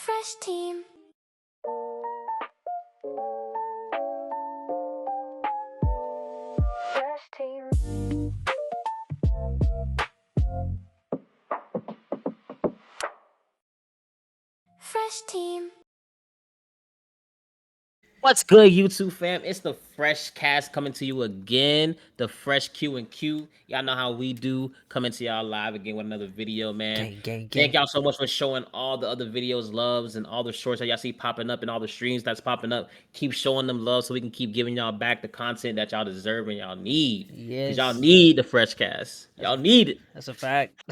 Fresh team. Fresh team. Fresh team. What's good, YouTube fam? It's the PhreshCast coming to you again. The Fresh Q and Q. Y'all know how we do. Coming to y'all live again with another video, man. Gang, gang, Thank gang. y'all so much for showing all the other videos loves and all the shorts that y'all see popping up and all the streams that's popping up. Keep showing them love so we can keep giving y'all back the content that y'all deserve and y'all need. Cause y'all Yes, need the PhreshCast. that's Y'all a need it. that's a fact.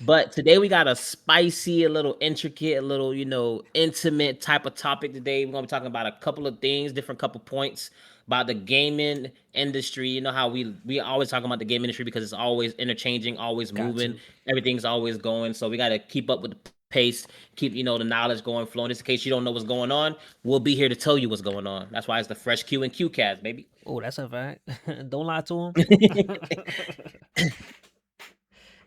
But today we got a spicy, a little intricate, a little, intimate type of topic today. We're gonna be talking about a couple of things, different couple points about the gaming industry. You know how we always talk about the game industry because it's always interchanging, always Got moving, to. everything's always going. So we gotta keep up with the pace, keep the knowledge going, flowing. Just in case you don't know what's going on, we'll be here to tell you what's going on. That's why it's the fresh Q and Q cast, baby. Oh, that's a fact. Don't lie to him.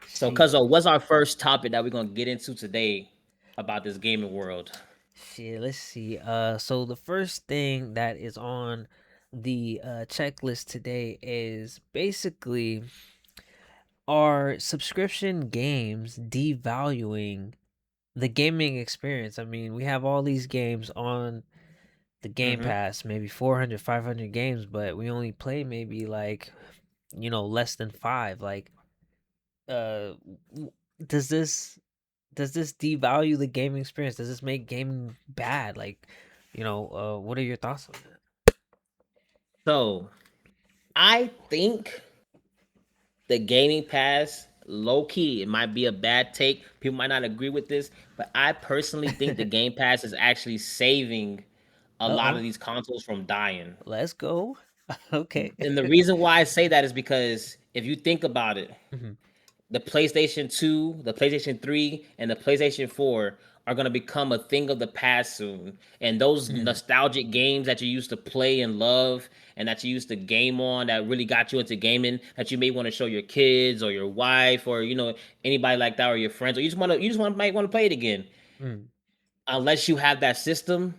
So, Shit, Cuzzo, what's our first topic that we're gonna get into today about this gaming world? shit. Let's see. So the first thing that is on the checklist today is basically are subscription games devaluing the gaming experience. I mean, we have all these games on the Game Mm-hmm. Pass, maybe 400, 500 games, but we only play maybe like, less than 5. Like, uh w- does this devalue the gaming experience? Does this make gaming bad? Like, what are your thoughts on that? So I think the gaming pass, low key, it might be a bad take. People might not agree with this, but I personally think the game pass is actually saving a lot of Uh-oh. these consoles from dying. Let's go. Okay. And the reason why I say that is because if you think about it, Mhm. the PlayStation 2, the PlayStation 3, and the PlayStation 4 are going to become a thing of the past soon. And those Mm. nostalgic games that you used to play and love and that you used to game on that really got you into gaming that you may want to show your kids or your wife or anybody like that or your friends or you just might want to play it again. Mm. Unless you have that system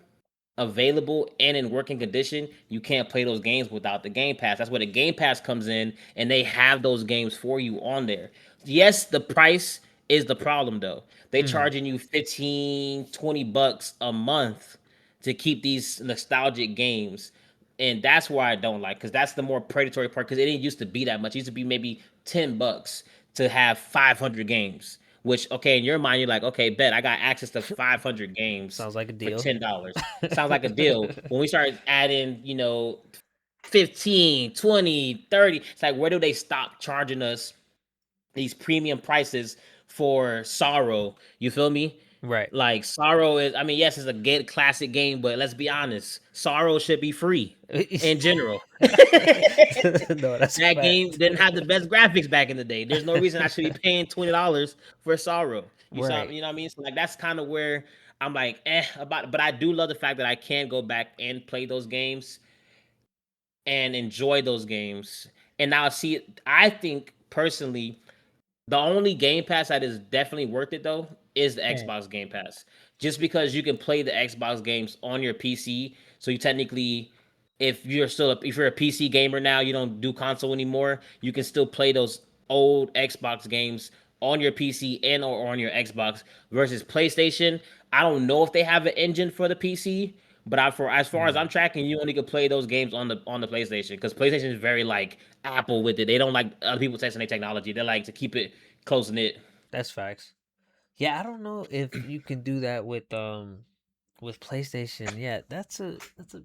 available and in working condition, you can't play those games without the Game Pass. That's where the Game Pass comes in, and they have those games for you on there. Yes, the price is the problem though. They Mm. charging you 15, $20 a month to keep these nostalgic games. And that's why I don't like, because that's the more predatory part. Because it didn't used to be that much. It used to be maybe $10 to have 500 games. Which, okay, in your mind, you're like, okay, bet I got access to 500 games Sounds like a for deal. $10. Sounds like a deal. When we start adding, 15, 20, 30, it's like, where do they stop charging us these premium prices for Sorrow? You feel me? Right. Like Sorrow is, I mean, yes, it's a good classic game, but let's be honest, Sorrow should be free in general. No, that's a That fact. game didn't have the best graphics back in the day. There's no reason I should be paying $20 for Sorrow. Right. You know what I mean? So like that's kind of where I'm like, about it. But I do love the fact that I can go back and play those games and enjoy those games. And now see, I think personally, the only Game Pass that is definitely worth it though is the Mm. Xbox Game Pass. Just because you can play the Xbox games on your PC, so you technically, if you're a PC gamer now, you don't do console anymore, you can still play those old Xbox games on your PC and or on your Xbox versus PlayStation. I don't know if they have an engine for the PC, but for as far as Mm. I'm tracking, you only can play those games on the PlayStation because PlayStation is very like Apple with it. They don't like other people testing their technology. They like to keep it close knit. That's facts. Yeah, I don't know if you can do that with PlayStation. Yeah, that's a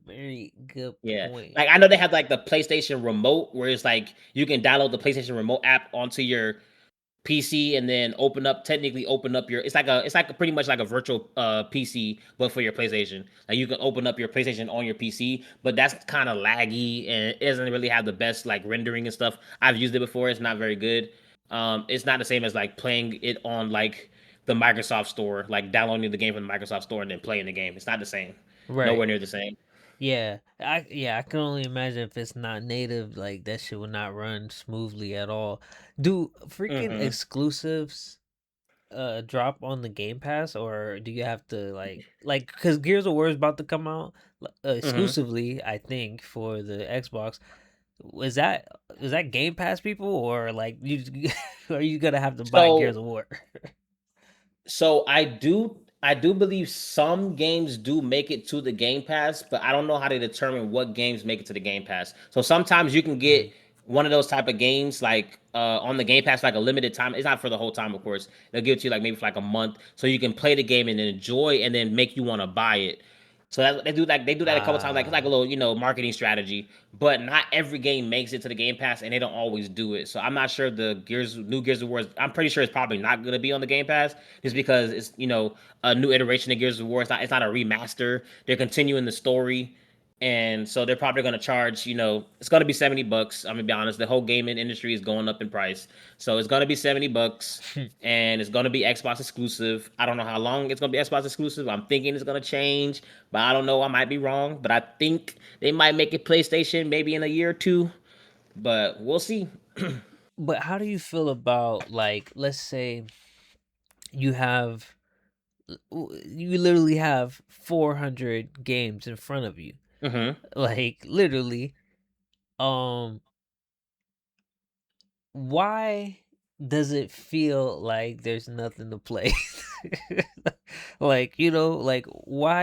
very good Yeah, point. like I know they have like the PlayStation Remote, where it's like you can download the PlayStation Remote app onto your PC and then technically open up your it's like pretty much like a virtual PC but for your PlayStation. Like you can open up your PlayStation on your PC, but that's kind of laggy and it doesn't really have the best like rendering and stuff. I've used it before, it's not very good. It's not the same as like playing it on like the Microsoft Store, like downloading the game from the Microsoft Store and then playing the game. It's not the same. Right. Nowhere near the same. I can only imagine if it's not native, like that shit would not run smoothly at all. Do freaking Hmm. exclusives drop on the Game Pass, or do you have to because Gears of War is about to come out Hmm. exclusively, I think, for the Xbox. Is that Game Pass people, or like you are you gonna have to buy Gears So of War? So I do believe some games do make it to the Game Pass, but I don't know how they determine what games make it to the Game Pass. So sometimes you can get Mm. one of those type of games like on the Game Pass like a limited time. It's not for the whole time, of course. They'll give it to you like maybe for like a month, so you can play the game and enjoy, and then make you want to buy it. So that they do, like they do that a couple times, like it's like a Ah, little marketing strategy. But not every game makes it to the Game Pass, and they don't always do it. So I'm not sure the new Gears of War. I'm pretty sure it's probably not going to be on the Game Pass, just because it's a new iteration of Gears of War. It's not a remaster. They're continuing the story, and so they're probably going to charge. It's going to be $70. I'm gonna be honest. The whole gaming industry is going up in price, so it's going to be $70, and it's going to be Xbox exclusive. I don't know how long it's going to be Xbox exclusive. I'm thinking it's going to change, but I don't know. I might be wrong, but I think they might make it PlayStation maybe in a year or two, but we'll see. but how do you feel about, let's say you have you literally have 400 games in front of you, Hmm. like literally, um why does it feel like there's nothing to play? Why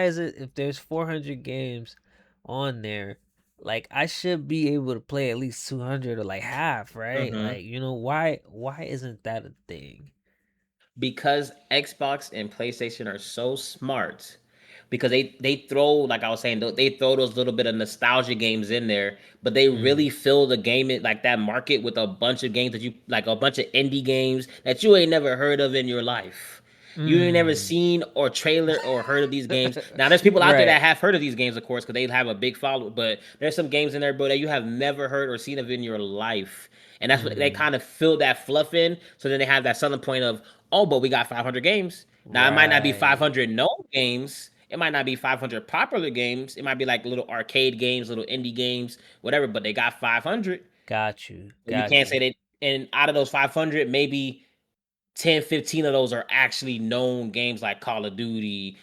is it, if there's 400 games on there, like I should be able to play at least 200 or like half, right? Hmm. Like, why isn't that a thing? Because Xbox and PlayStation are so smart, because they throw, like I was saying, they throw those little bit of nostalgia games in there, but they Mm. really fill the game, like that market, with a bunch of games that you like, a bunch of indie games that you ain't never heard of in your life. You ain't never Mm. seen or trailer or heard of these games. Now there's people out there Right. that have heard of these games, of course, because they have a big following. But there's some games in there, bro, that you have never heard or seen of in your life, and that's what they Mm. kind of fill that fluff in. So then they have that selling point of, oh, but we got 500 games. Now it might not be Right. 500 known games. It might not be 500 popular games. It might be like little arcade games, little indie games, whatever. But they got 500. Got you. So you Got can't you. say that. And out of those 500, maybe 10, 15 of those are actually known games, like Call of Duty,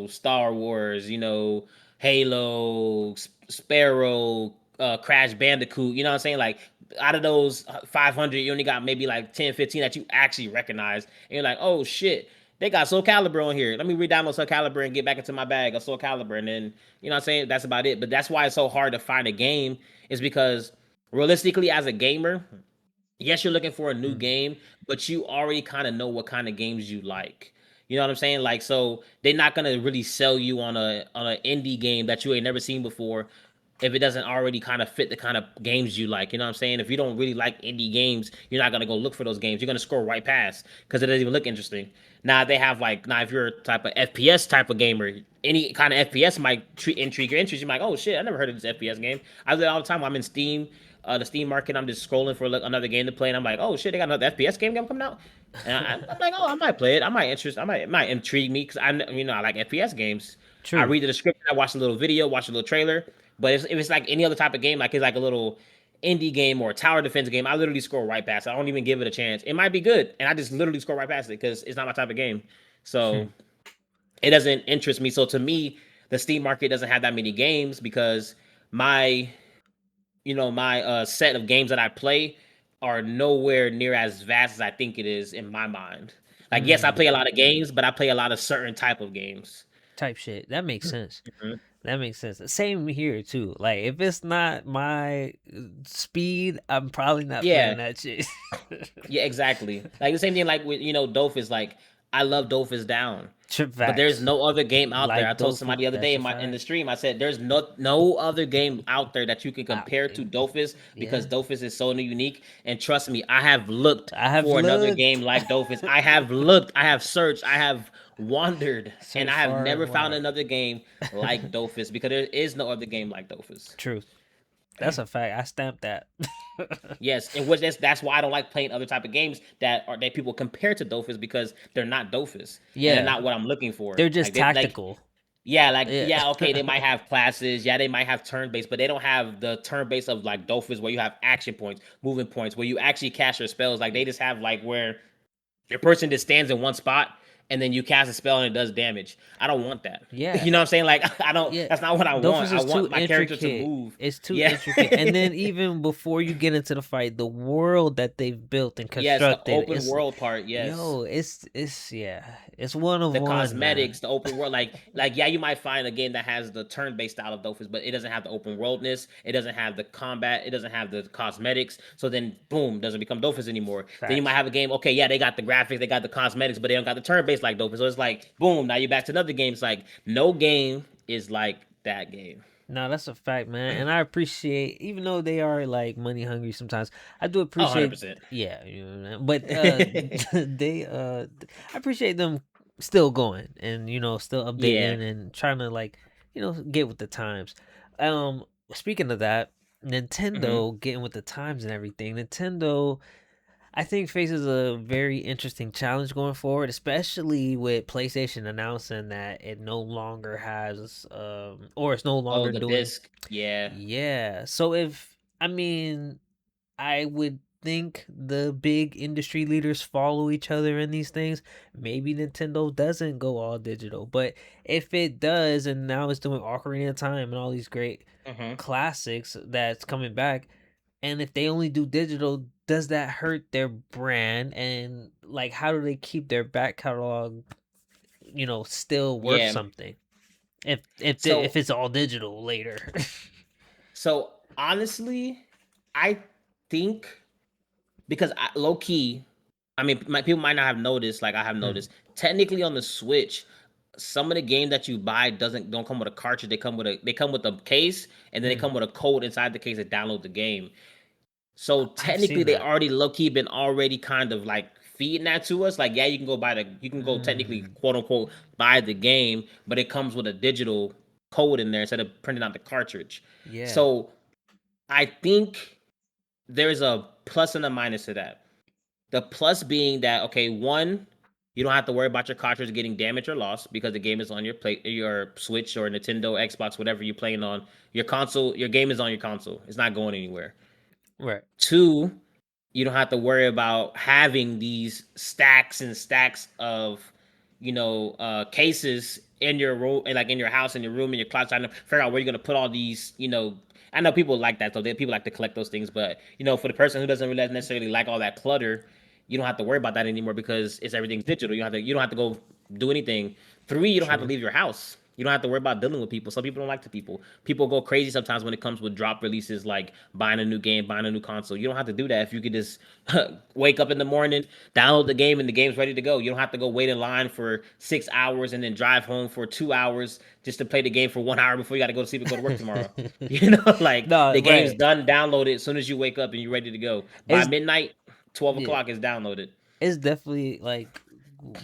Star Wars, Halo, Sparrow, Crash Bandicoot. You know what I'm saying? Like, out of those 500, you only got maybe like 10, 15 that you actually recognize. And you're like, oh shit, they got Soul Calibur on here. Let me re-download Soul Calibur and get back into my bag of Soul Calibur. And then, you know what I'm saying? That's about it. But that's why it's so hard to find a game, is because realistically, as a gamer, yes, you're looking for a new Mm. game, but you already kind of know what kind of games you like. You know what I'm saying? Like, so they're not gonna really sell you on an indie game that you ain't never seen before, if it doesn't already kind of fit the kind of games you like. You know what I'm saying? If you don't really like indie games, you're not gonna go look for those games. You're gonna scroll right past because it doesn't even look interesting. Now they have like, now if you're a type of FPS type of gamer, any kind of FPS might intrigue your interest. You're like, oh shit, I never heard of this FPS game. I do that all the time. I'm in Steam, the Steam market. I'm just scrolling for another game to play, and I'm like, oh shit, they got another FPS game coming out. And I'm like, oh, I might play it. I might interest. It might intrigue me because I like FPS games. I True. read the description. I watch a little video, watch a little trailer. But if it's like any other type of game, like it's like a little indie game or a tower defense game, I literally scroll right past it. I don't even give it a chance. It might be good, and I just literally scroll right past it because it's not my type of game. So it doesn't interest me. So to me, the Steam market doesn't have that many games, because my my set of games that I play are nowhere near as vast as I think it is in my mind. Like, yes, I Mm. play a lot of games, but I play a lot of certain type of games. Type shit. That makes sense. Mhm. That makes sense. Same here too. Like if it's not my speed, I'm probably not playing Yeah, that shit. yeah, exactly. Like the same thing, like with Dofus. Like, I love Dofus Down, Trip but there's facts. no other game out there. I Like told Dofus, somebody the other day that's a in the fact. stream. I said there's no other game out there that you can I, compare to Dofus, because yeah, Dofus is so unique. And trust me, I have looked I have for another looked. game like Dofus. I have looked. I have searched. I have wandered, and Search I have far never and found wide. another game like Dofus, because there is no other game like Dofus. Truth. That's a fact. I stamped that. Yes, and which that's why I don't like playing other type of games that people compare to Dofus, because they're not Dofus, and they're Yeah, not what I'm looking for. they're just Like, they like, tactical. Yeah. yeah, okay, they might have classes, yeah, they might have turn based, but they don't have the turn based of like Dofus, where you have action points, movement points, where you actually cast your spells. Like, they just have like where Your person just stands in one spot and then you cast a spell and it does damage. I don't want that. Yeah, You know what I'm saying? Like I don't. yeah. That's not what I want. Dofus I is too want my character to intricate. move. It's too Yeah. intricate. And then even before you get into the fight, the world that they've built and Yes, the constructed, open world part. Yes. it's yeah, it's one of The one, man. cosmetics, the open world, like yeah, you might find a game that has the turn-based style of Dofus, but it doesn't have the open worldness, it doesn't have the combat, it doesn't have the cosmetics. So then, boom, doesn't become Dofus anymore. Then you might Facts. have a game, okay, yeah, they got the graphics, they got the cosmetics, but they don't got the turn-based like Dofus. So it's like, boom, now you're back to another game. It's like no game is like that game. No, that's a fact, man. And I appreciate, even though they are like money hungry sometimes, I do Oh, appreciate, 100%. yeah, you know, man. But they, I appreciate them still going and still Yeah. updating and trying to like, get with the times. Speaking of that, Hmm. Nintendo getting with the times and everything. Nintendo, I think, faces a very interesting challenge going forward, especially with PlayStation announcing that it no longer has, or it's no Oh, longer the doing. disc. Yeah. Yeah. So I mean, I would think the big industry leaders follow each other in these things. Maybe Nintendo doesn't go all digital, but if it does, and now it's doing Ocarina of Time and all these great Hmm. classics that's coming back, and if they only do digital, does that hurt their brand? And like, how do they keep their back catalog, still worth Yeah. something? If So it's all digital later. so honestly, I think because low key, I mean, people might not have noticed, like I have Mm, noticed. Technically, on the Switch, some of the games that you buy don't come with a cartridge. They come with a case, and then they mm. come with a code inside the case to download the game. So I've technically, seen they that. already low key been already kind of like feeding that to us. Like, yeah, you can go technically Mm, quote unquote buy the game, but it comes with a digital code in there instead of printing out the cartridge. yeah. So I think there's a plus and a minus to that. The plus being that okay, one, you don't have to worry about your cartridge getting damaged or lost because the game is on your Switch or Nintendo, Xbox, whatever you're playing on. Your console, your game is on your console. It's not going anywhere. Right. Two, you don't have to worry about having these stacks and stacks of cases in your room and like in your house, in your room, in your closet, trying to figure out where you're gonna put all these. I know people like that, so people like to collect those things, but for the person who doesn't really necessarily like all that clutter, you don't have to worry about that anymore because it's everything's digital. You don't have to go do anything. Three, you don't have to True. leave your house. You don't have to worry about dealing with people. Some people don't like the people. People go crazy sometimes when it comes with drop releases like buying a new game, buying a new console. You don't have to do that if you could just wake up in the morning, download the game, and the game's ready to go. You don't have to go wait in line for 6 hours and then drive home for 2 hours just to play the game for 1 hour before you got to go to sleep and go to work tomorrow. Like No, the game's right. done, download it as soon as you wake up and you're ready to go. By It's midnight, 12 yeah. o'clock is downloaded. It's definitely like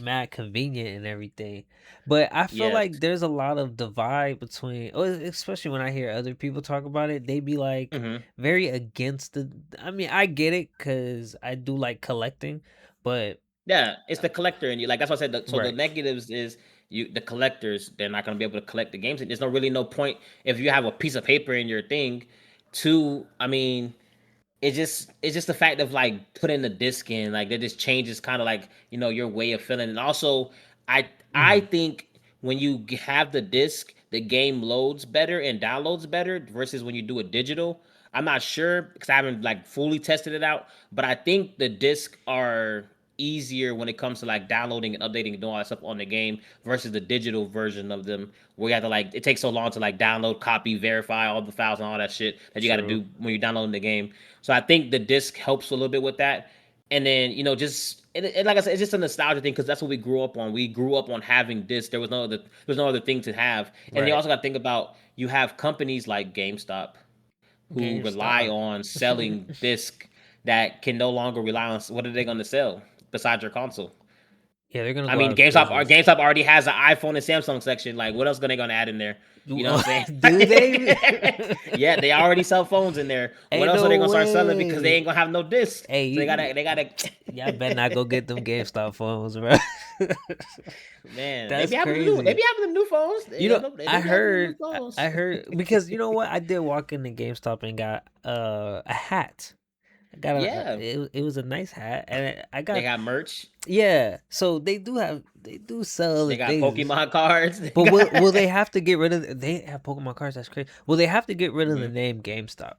mad convenient and everything. But I feel Yes. like there's a lot of divide between, especially when I hear other people talk about it, they be like Hmm. very against the. I mean, I get it because I do like collecting, but Yeah, it's the collector in you. Like that's what I said. So the right. negatives is the collectors. They're not going to be able to collect the games. There's no point if you have a piece of paper in your thing. To I mean, it's just the fact of like putting the disc in. Like that just changes kind of like your way of feeling. And also, I Mm, think when you have the disc, the game loads better and downloads better versus when you do a digital. I'm not sure because I haven't like fully tested it out, but I think the disc are easier when it comes to like downloading and updating and doing all that stuff on the game versus the digital version of them where you have to like it takes so long to like download, copy, verify all the files and all that shit that you got to true. do when you're downloading the game. So I think the disc helps a little bit with that. And then just like I said, it's just a nostalgia thing because that's what we grew up on. We grew up on having discs. There was no other thing to have. And you Right. also got to think about you have companies like GameStop who rely GameStop. on selling disc that can no longer rely on what are they going to sell besides your console. Yeah, they're gonna I go out mean, of business. GameStop already has an iPhone and Samsung section. Like, what else are they gonna add in there? You know what I'm saying? Do they? Yeah, they already sell phones in there. What Ain't else are they no gonna start selling because they way. ain't gonna have no disc? Hey, So they gotta. y'all better not go get them GameStop phones, bro. Man, they That's be having the new. They crazy. be having them new phones. You know, They be having them new I phones. heard because you know what? I did walk into GameStop and got a hat. I got Yeah, it was a nice hat, and I they got got merch. yeah. So they do sell other They got things. Pokemon cards. They But will got. they have to get rid of they have Pokemon cards? That's crazy. Will they have to get rid of the Mhm. name GameStop?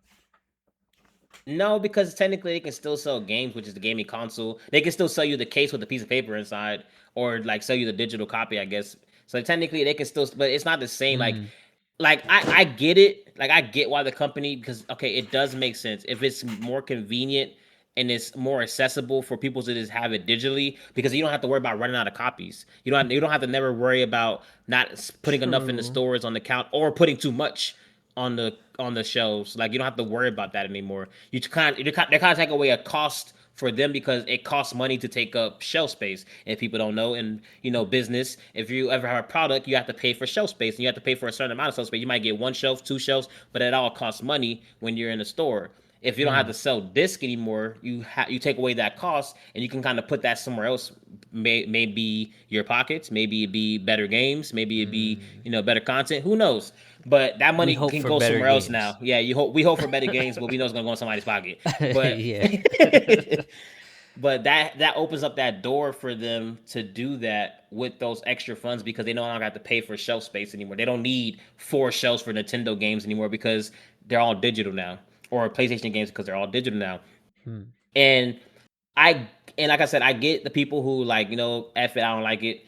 No, because technically they can still sell games, which is the gaming console. They can still sell you the case with the piece of paper inside, or like sell you the digital copy, I guess. So technically they can still, but it's not the same. Mm, Like I get it. Like I get why the company, because okay, it does make sense if it's more convenient and it's more accessible for people to just have it digitally, because you don't have to worry about running out of copies. You don't have to never worry about not putting enough in the true. stores on the count, or putting too much on the shelves. Like you don't have to worry about that anymore. They kind of take away a cost for them, because it costs money to take up shelf space. If people don't know, and business, if you ever have a product, you have to pay for shelf space, and you have to pay for a certain amount of shelf space. You might get one shelf, two shelves, but it all costs money when you're in a store. If you don't have Mm, to sell disc anymore, you take away that cost, and you can kind of put that somewhere else. Maybe your pockets, maybe it be better games, maybe it be mm. better content. Who knows? But that We money hope can for go better somewhere else games. now. Yeah, we hope for better games, but we know it's gonna go in somebody's pocket. But Yeah. but that opens up that door for them to do that with those extra funds, because they no longer have to pay for shelf space anymore. They don't need four shelves for Nintendo games anymore, because they're all digital now, or PlayStation games because they're all digital now. Hmm. And I and like I said, I get the people who like F it, I don't like it.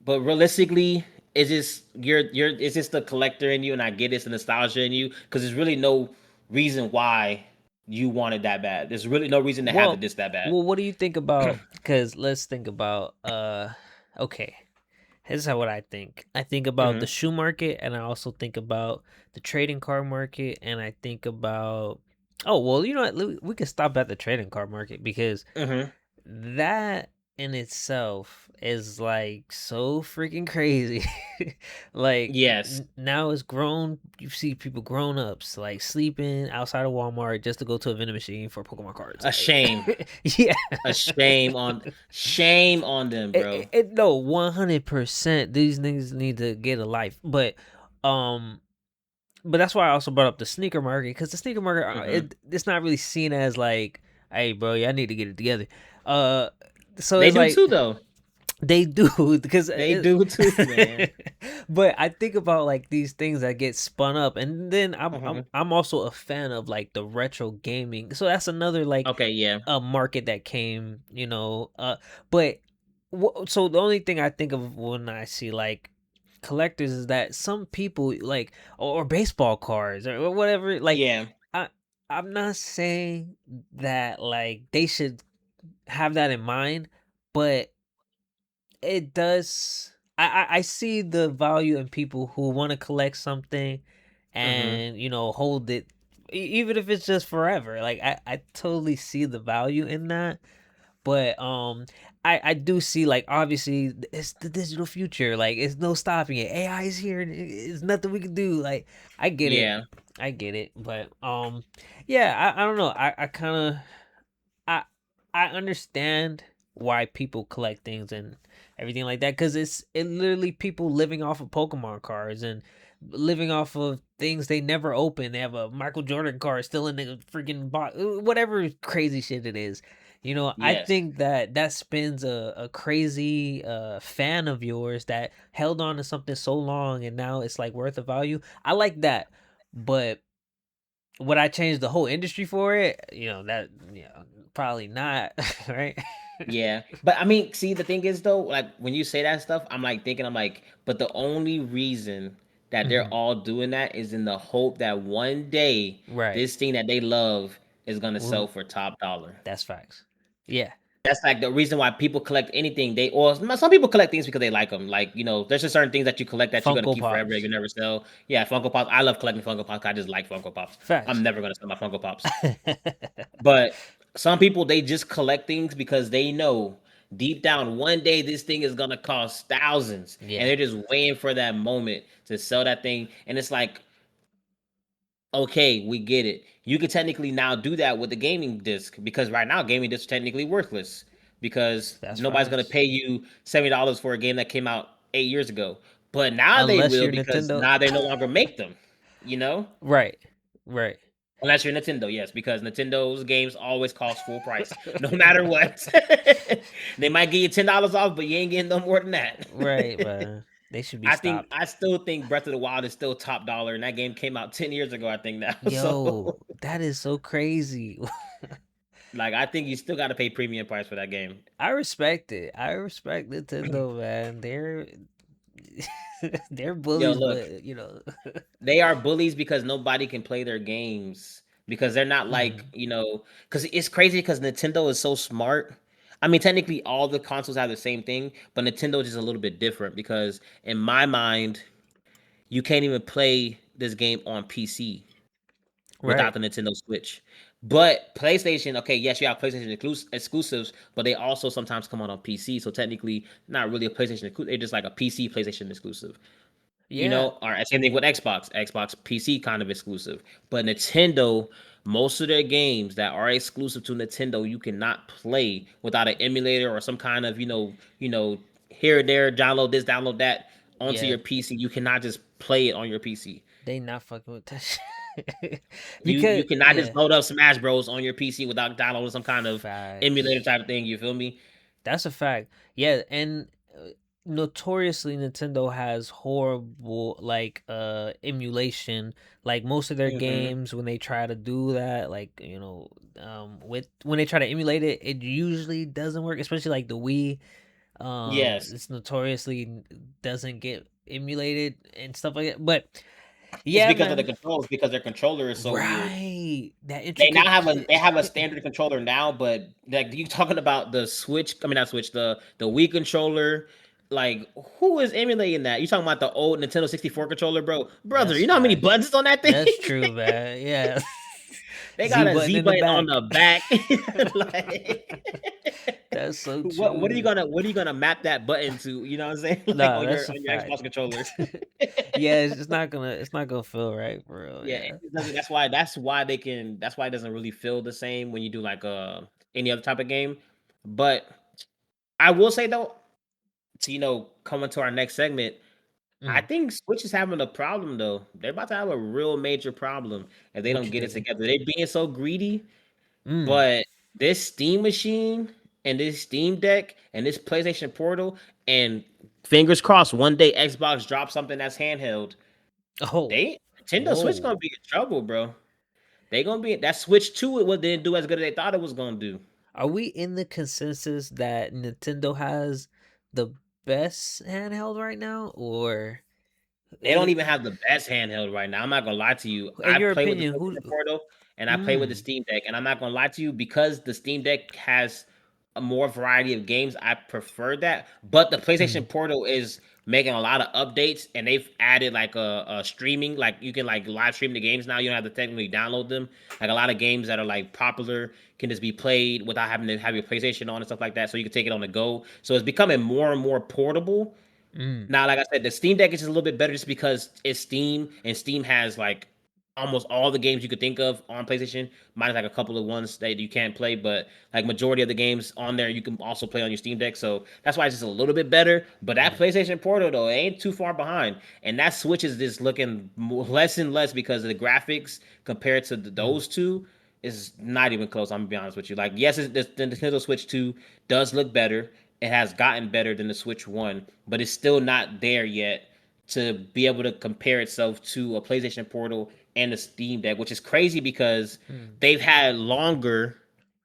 But realistically, it's just it's just the collector in you, and I get it's the nostalgia in you, because there's really no reason why you want it that bad. There's really no reason to have the Well, disc that bad. what do you think about? Because let's think about. Okay, here's how what I think. I think about the Hmm. shoe market, and I also think about the trading card market, and I think about. Oh well, you know what? We can stop at the trading card market because Hmm. that in itself is like so freaking crazy. Like Yes, now it's grown. You see people grown ups like sleeping outside of Walmart just to go to a vending machine for Pokemon cards. a Like, shame, yeah, a shame on them, bro. no, 100%. These niggas need to get a life, um. But that's why I also brought up the sneaker market because the sneaker market, Hmm. it's not really seen as like, hey, bro, y'all need to get it together. Uh, so They it's do like too, though. they do because They do too, man. but I think about like these things that get spun up, and then Hmm. I'm also a fan of like the retro gaming. So that's another like Okay, yeah. a market that came, but so the only thing I think of when I see like collectors is that some people like or baseball cards or whatever like Yeah. I I'm not saying that like they should have that in mind, but it does. I see the value in people who want to collect something Hmm. and hold it, even if it's just forever. Like I totally see the value in that, but I do see like obviously it's the digital future. Like it's no stopping it. AI is here. And it's nothing we can do. Like I get it. Yeah. I get it, but yeah, I don't know. I kind of I I understand why people collect things and everything like that because it literally people living off of Pokemon cards and living off of things they never open. They have a Michael Jordan card still in the freaking box, whatever crazy shit it is. I Yes. think that spins a crazy fan of yours that held on to something so long and now it's like worth a value. I like that, but would I change the whole industry for it? Probably not, right? Yeah. But I mean, see, the thing is though, like when you say that stuff, I'm like, but the only reason that they're Mhm. all doing that is in the hope that one day Right. this thing that they love is gonna Well, sell for top dollar. that's facts. Yeah. That's like the reason why people collect anything. Or some people collect things because they like them. Like there's just certain things that you collect that you're gonna Funko keep forever that you Pops. never sell. Yeah, Funko Pops. I love collecting Funko Pops. I just like Funko Pops. I'm Facts. never gonna sell my Funko Pops. But some people, they just collect things because they know deep down one day this thing is gonna cost thousands, and Yeah. they're just waiting for that moment to sell that thing. And it's like, okay, we get it. You could technically now do that with the gaming disc, because right now gaming discs are technically worthless, because That's nobody's gonna facts. pay you $70 for a game that came out 8 years ago. But now they Unless will, you're because Nintendo. now they no longer make them. You know? Right. Right. Unless you're Nintendo, yes, because Nintendo's games always cost full price, no matter what. They might give you $10 off, but you ain't getting no more than that. Right, man. They should be stopped. I still think Breath of the Wild is still top dollar, and that game came out 10 years ago. I think now, so Yo, that is so crazy. like I think you still got to pay premium price for that game. I respect it. I respect Nintendo, man. They're Yo, bullies, look, but you know. they are bullies because nobody can play their games because they're not like Mm, because it's crazy because Nintendo is so smart. I mean, technically, all the consoles have the same thing, but Nintendo is just a little bit different because in my mind, you can't even play this game on PC without right. the Nintendo Switch. But PlayStation, okay, yes, you have PlayStation exclusives, but they also sometimes come out on PC. So technically, not really a PlayStation exclusive. They're just like a PC PlayStation exclusive. Yeah. Or same thing with Xbox PC kind of exclusive. But Nintendo, most of their games that are exclusive to Nintendo, you cannot play without an emulator or some kind of, here or there, download this, download that onto Yeah. your PC. You cannot just play it on your PC. They not fucking with that shit. You Because cannot just yeah, load up Smash Bros on your PC without downloading some kind of emulator facts. type of thing. You feel me? That's a fact. Yeah, and notoriously Nintendo has horrible like emulation. Like most of their Hmm. games when they try to do that, like, with when they try to emulate it, it usually doesn't work, especially like the Wii. Yes, It's notoriously doesn't get emulated and stuff like that. But it's yeah, because of the man. controls because their controller is so weird. Right. That They now intricate have a shit. standard controller now, but like you talking about the Switch, I mean not Switch, the Wii controller. Like who is emulating that? You talking about the old Nintendo 64 controller, bro? Brother, That's you know how many facts. buttons on that thing? That's true, man. Yeah. They got Z a button Z in the button on back. the back. Like That's so what true. are you gonna map that button to? You know what I'm saying? Like Nah, that's a on your fact. Xbox controller. Yeah, it's not gonna feel right for real. Yeah, Yeah. it doesn't. That's why it doesn't really feel the same when you do like any other type of game. But I will say though, to coming to our next segment, I Mm. think Switch is having a problem though. They're about to have a real major problem if they What don't you get it think? together. They're being so greedy, Mm. but this Steam machine and this Steam Deck and this PlayStation Portal and fingers crossed one day Xbox drops something that's handheld. Oh. They Nintendo Switch Whoa. gonna be in trouble, bro. They gonna be that Switch 2 it didn't do as good as they thought it was gonna do. Are we in the consensus that Nintendo has the best handheld right now, or They don't uh, even have the best handheld right now. I'm not gonna lie to you. in I your play with the opinion, who? PlayStation Portal and I play with the Mm. Steam Deck, and I'm not gonna lie to you because the Steam Deck has a more variety of games. I prefer that, but the Mm. PlayStation Portal is making a lot of updates, and they've added like a streaming, like you can like live stream the games now. You don't have to technically download them. Like a lot of games that are like popular can just be played without having to have your PlayStation on and stuff like that. So you can take it on the go. So it's becoming more and more portable. Mm. Now, like I said, the Steam Deck is just a little bit better just because it's Steam, and Steam has like almost all the games you could think of on PlayStation, minus like a couple of ones that you can't play, but like majority of the games on there you can also play on your Steam Deck. So that's why it's just a little bit better. But that Mm. PlayStation Portal though, it ain't too far behind, and that Switch is just looking less and less because of the graphics compared to Mm. those two. Is not even close. I'm gonna be honest with you. Like, yes, the Nintendo Switch 2 does look better. It has gotten better than the Switch 1, but it's still not there yet to be able to compare itself to a PlayStation Portal and a Steam Deck, which is crazy because Mm. they've had longer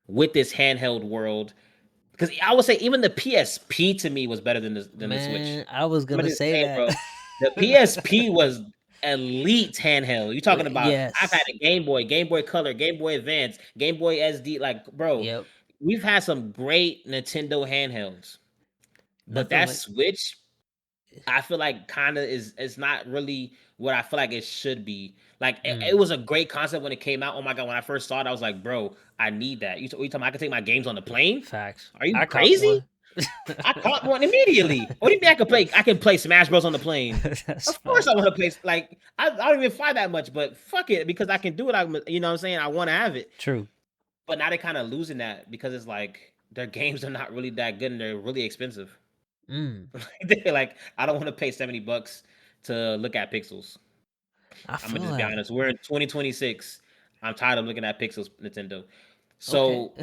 with this handheld world. Because I would say even the PSP to me was better than the Switch. Man, I was I'm gonna just say saying, that. bro. The PSP was elite handheld. You talking about? I've had Yes. a Game Boy Color, Game Boy Advance, Game Boy SD. Like, bro, Yep. we've had some great Nintendo handhelds. But Nothing that like. Switch, I feel like kind of is not really what I feel like it should be. Like it Mm. was a great concept when it came out. Oh my god, when I first saw it, I was like, bro, I need that. You talking? I can take my games on the plane? Facts. Are you I caught crazy? one. I caught one immediately. What do you mean I can play? I can play Smash Bros on the plane. That's Of course, I facts. want to play. Like I don't even fly that much, but fuck it because I can do it. You know what I'm saying? I want to have it. True. But now they're kind of losing that because it's like their games are not really that good and they're really expensive. Mm. They're like, I don't want to pay $70 to look at pixels. I I'm gonna feel just be that. honest. We're in 2026. I'm tired of looking at pixels, Nintendo. Okay. So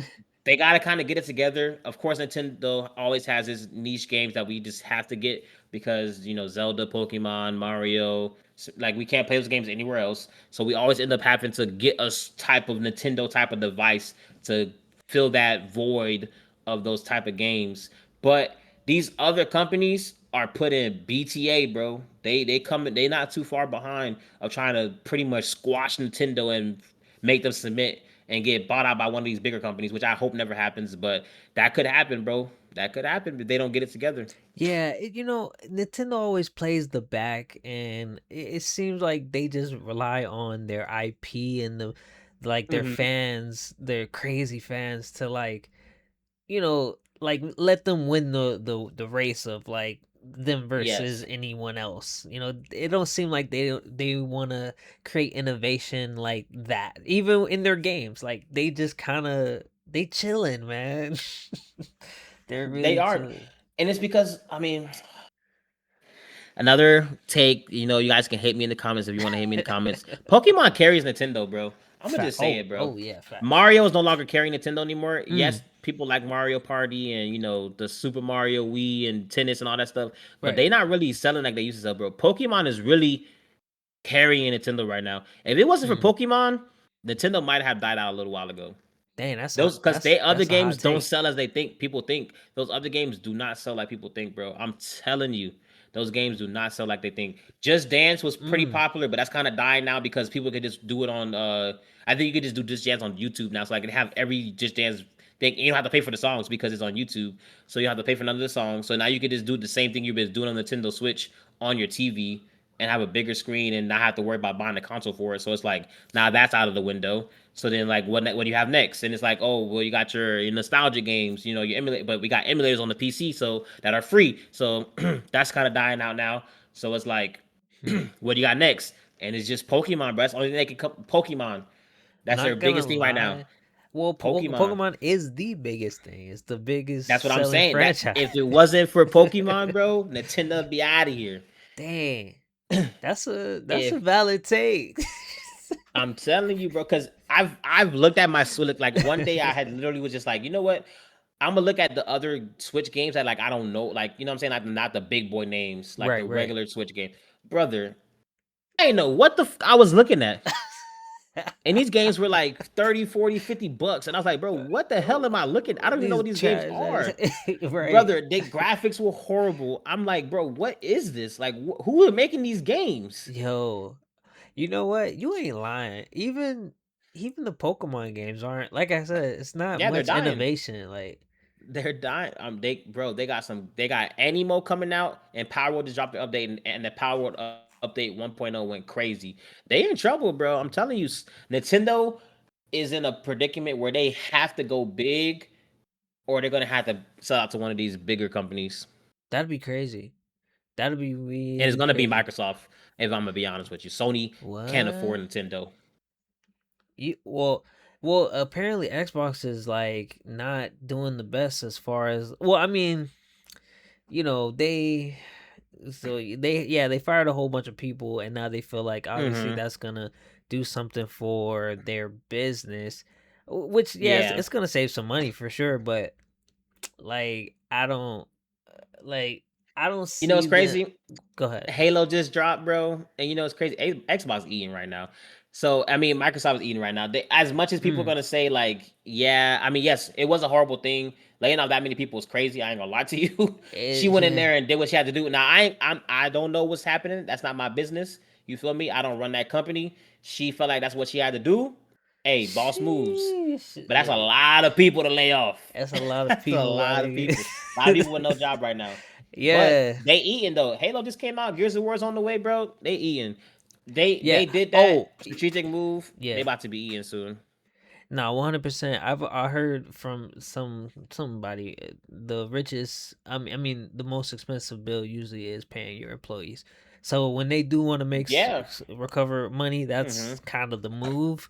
they gotta kind of get it together. Of course, Nintendo always has his niche games that we just have to get because Zelda, Pokemon, Mario. Like we can't play those games anywhere else, so we always end up having to get a type of Nintendo type of device to fill that void of those type of games. But these other companies are putting BTA, bro. They coming. They not too far behind of trying to pretty much squash Nintendo and make them submit and get bought out by one of these bigger companies, which I hope never happens. But that could happen, bro. That could happen if they don't get it together. Yeah, Nintendo always plays the back, and it seems like they just rely on their IP and their Hmm. fans, their crazy fans, to like let them win the race of like them versus Yes, anyone else. It don't seem like they want to create innovation like that, even in their games. Like they just kind of they chilling, man. They're they really are, chilling. and it's because another take. You guys can hate me in the comments if you want to hate me in the comments. Pokemon carries Nintendo, bro. I'm gonna just say Oh, it, bro. oh yeah, facts. Mario is no longer carrying Nintendo anymore. Mm, Yes, people like Mario Party and the Super Mario Wii and tennis and all that stuff, but right. they not really selling like they used to sell, bro. Pokemon is really carrying Nintendo right now. If it wasn't for Mm. Pokemon, Nintendo might have died out a little while ago. Dang, that's a Those because that's they other that's a games hot don't take. sell as they think people think. Those other games do not sell like people think, bro. I'm telling you, those games do not sell like they think. Just Dance was pretty Mm. popular, but that's kind of dying now because people could just do it on. I think you could just do Just Dance on YouTube now, so I can have every Just Dance thing. You don't have to pay for the songs because it's on YouTube, so you have to pay for none of the songs. So now you could just do the same thing you've been doing on Nintendo Switch on your TV and have a bigger screen and not have to worry about buying a console for it. So it's like now that's out of the window. So then, like, what do you have next? And it's like, oh, well, you got your nostalgia games, you emulate, but we got emulators on the PC, so that are free. So that's kind of dying out now. So it's like, Hmm. what do you got next? And it's just Pokemon, bro. That's the only thing they can come. Pokemon. That's their Not gonna biggest thing right now. lie. Well, Pokemon. Pokemon is the biggest thing. It's the biggest That's what I'm selling saying. That franchise. if it wasn't for Pokemon, bro, Nintendo would be out of here. Dang, that's a If valid take. I'm telling you, bro, because I've looked at my Switch. Like one day, I had literally was just like, you know what? I'm gonna look at the other Switch games that like I don't know, like what I'm saying, like not the big boy names, like the Right, right. regular Switch game, brother. I didn't know what I was looking at, and these games were like 30, 40, $50, and I was like, bro, what the hell am I looking? I don't even know These what these games trash ass. are, Right. brother. They graphics were horrible. I'm like, bro, what is this? Like, who are making these games? Yo, you know what? You ain't lying. Even the Pokemon games aren't, like I said, it's not Yeah, they're much dying. innovation. Like They're dying. They got Animo coming out, and Power World just dropped the update, and the Power World update 1.0 went crazy. They in trouble, bro. I'm telling you, Nintendo is in a predicament where they have to go big, or they're gonna have to sell out to one of these bigger companies, that'd be crazy. That'd be and it's really gonna be crazy. Microsoft. If I'm gonna be honest with you, Sony can't afford What? Nintendo. Well, apparently Xbox is like not doing the best as far as, well, I mean, they they fired a whole bunch of people, and now they feel like obviously Hmm. that's gonna do something for their business, which, yeah, it's, Yeah. it's gonna save some money for sure, but like like I don't You know see what's the crazy? go ahead. Halo just dropped, bro, and it's crazy. Xbox eating right now. So I mean, Microsoft is eating right now. As much as people are Mm, gonna say like, yeah, I mean, yes, it was a horrible thing. Laying off that many people was crazy. I ain't gonna lie to you. She went in yeah. there and did what she had to do. Now I don't know what's happening. That's not my business. You feel me? I don't run that company. She felt like that's what she had to do. Hey, boss moves. Sheesh, But that's a yeah. lot of people to lay off. That's a lot of That's a people, lot of like people. A lot of people with no job right now. But yeah. they eating though. Halo just came out. Gears of War's on the way, bro. They eating. They Yeah. did that Oh, strategic move. They yeah. about to be eating soon. No, 100%. I heard from somebody, the richest. I mean, the most expensive bill usually is paying your employees. So when they do want to make Yeah. recover money, Hmm. that's kind of the move.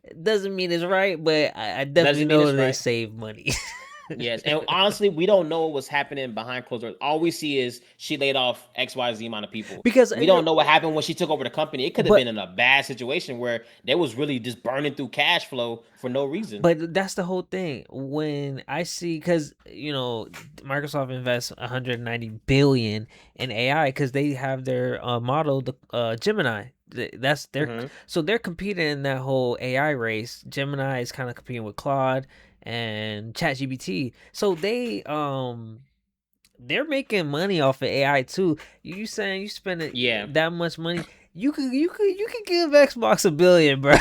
It doesn't mean it's right, but I definitely Doesn't mean know it's they right. save money. Yes, and honestly, we don't know what was happening behind closed doors. All we see is she laid off XYZ amount of people. Because We don't know what happened when she took over the company. It could have but been in a bad situation where they was really just burning through cash flow for no reason. But that's the whole thing. When I see, because Microsoft invests 190 billion in AI because they have their model, the Gemini. That's their Hmm. so they're competing in that whole AI race. Gemini is kind of competing with Claude and ChatGPT. So they're making money off of AI too. You saying you spending Yeah. that much money? You could give Xbox a billion, bro.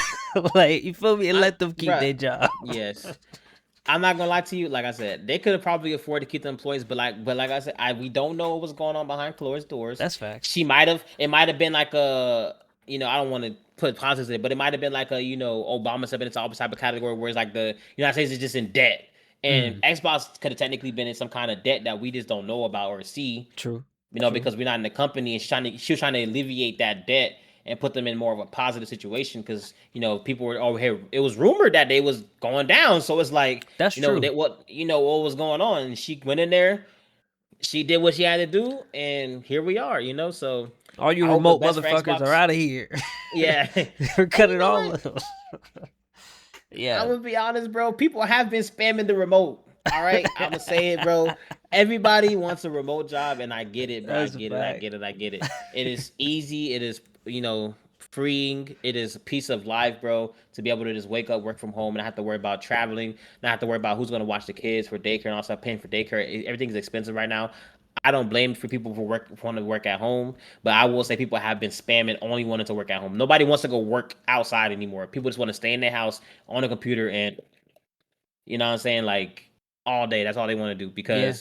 Like, you feel me, and let them keep Bruh, their job. yes. I'm not gonna lie to you. Like I said, they could have probably afforded to keep the employees, but like I said, we don't know what was going on behind closed doors. That's facts. She might have. It might have been like a. I don't want to put positives in it, but it might have been like a. Obama stepping into all type of category where it's like the United States is just in debt, and Mm, Xbox could have technically been in some kind of debt that we just don't know about or see. true. True. Because we're not in the company, and she was trying to alleviate that debt and put them in more of a positive situation because people were over here. It was rumored that they was going down, so it's like That's true. that what was going on. And she went in there, she did what she had to do, and here we are. So All you I hope the remote best for motherfuckers are Xbox. out of here. Yeah, and They're cutting you know all what? of them. I'm Yeah. gonna be honest, bro. People have been spamming the remote. All right, I'm gonna say it, bro. Everybody wants a remote job, and I get it, bro. I That's a get it. I fact. get it. I get it. It is easy. It is, freeing. It is a piece of life, bro, to be able to just wake up, work from home, and not have to worry about traveling, not have to worry about who's gonna watch the kids for daycare and also paying for daycare. Everything's expensive right now. I don't blame for people for wanting to work at home, but I will say people have been spamming only wanting to work at home. Nobody wants to go work outside anymore. People just want to stay in their house on a computer and you know what I'm saying, like all day. That's all they want to do Yeah.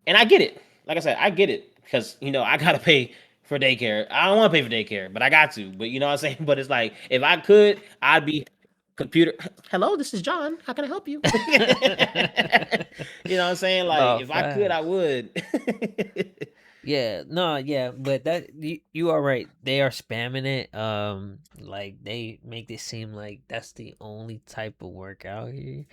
and I get it. Like I said, I get it because I gotta pay for daycare. I don't want to pay for daycare, but I got to. But you know what I'm saying. But it's like if I could, I'd be computer. Hello, this is John. How can I help you? You know what I'm saying? Like No, if I could, I facts. would. Yeah, no, yeah, but that you are right. They are spamming it. Like, they make it seem like that's the only type of work out here.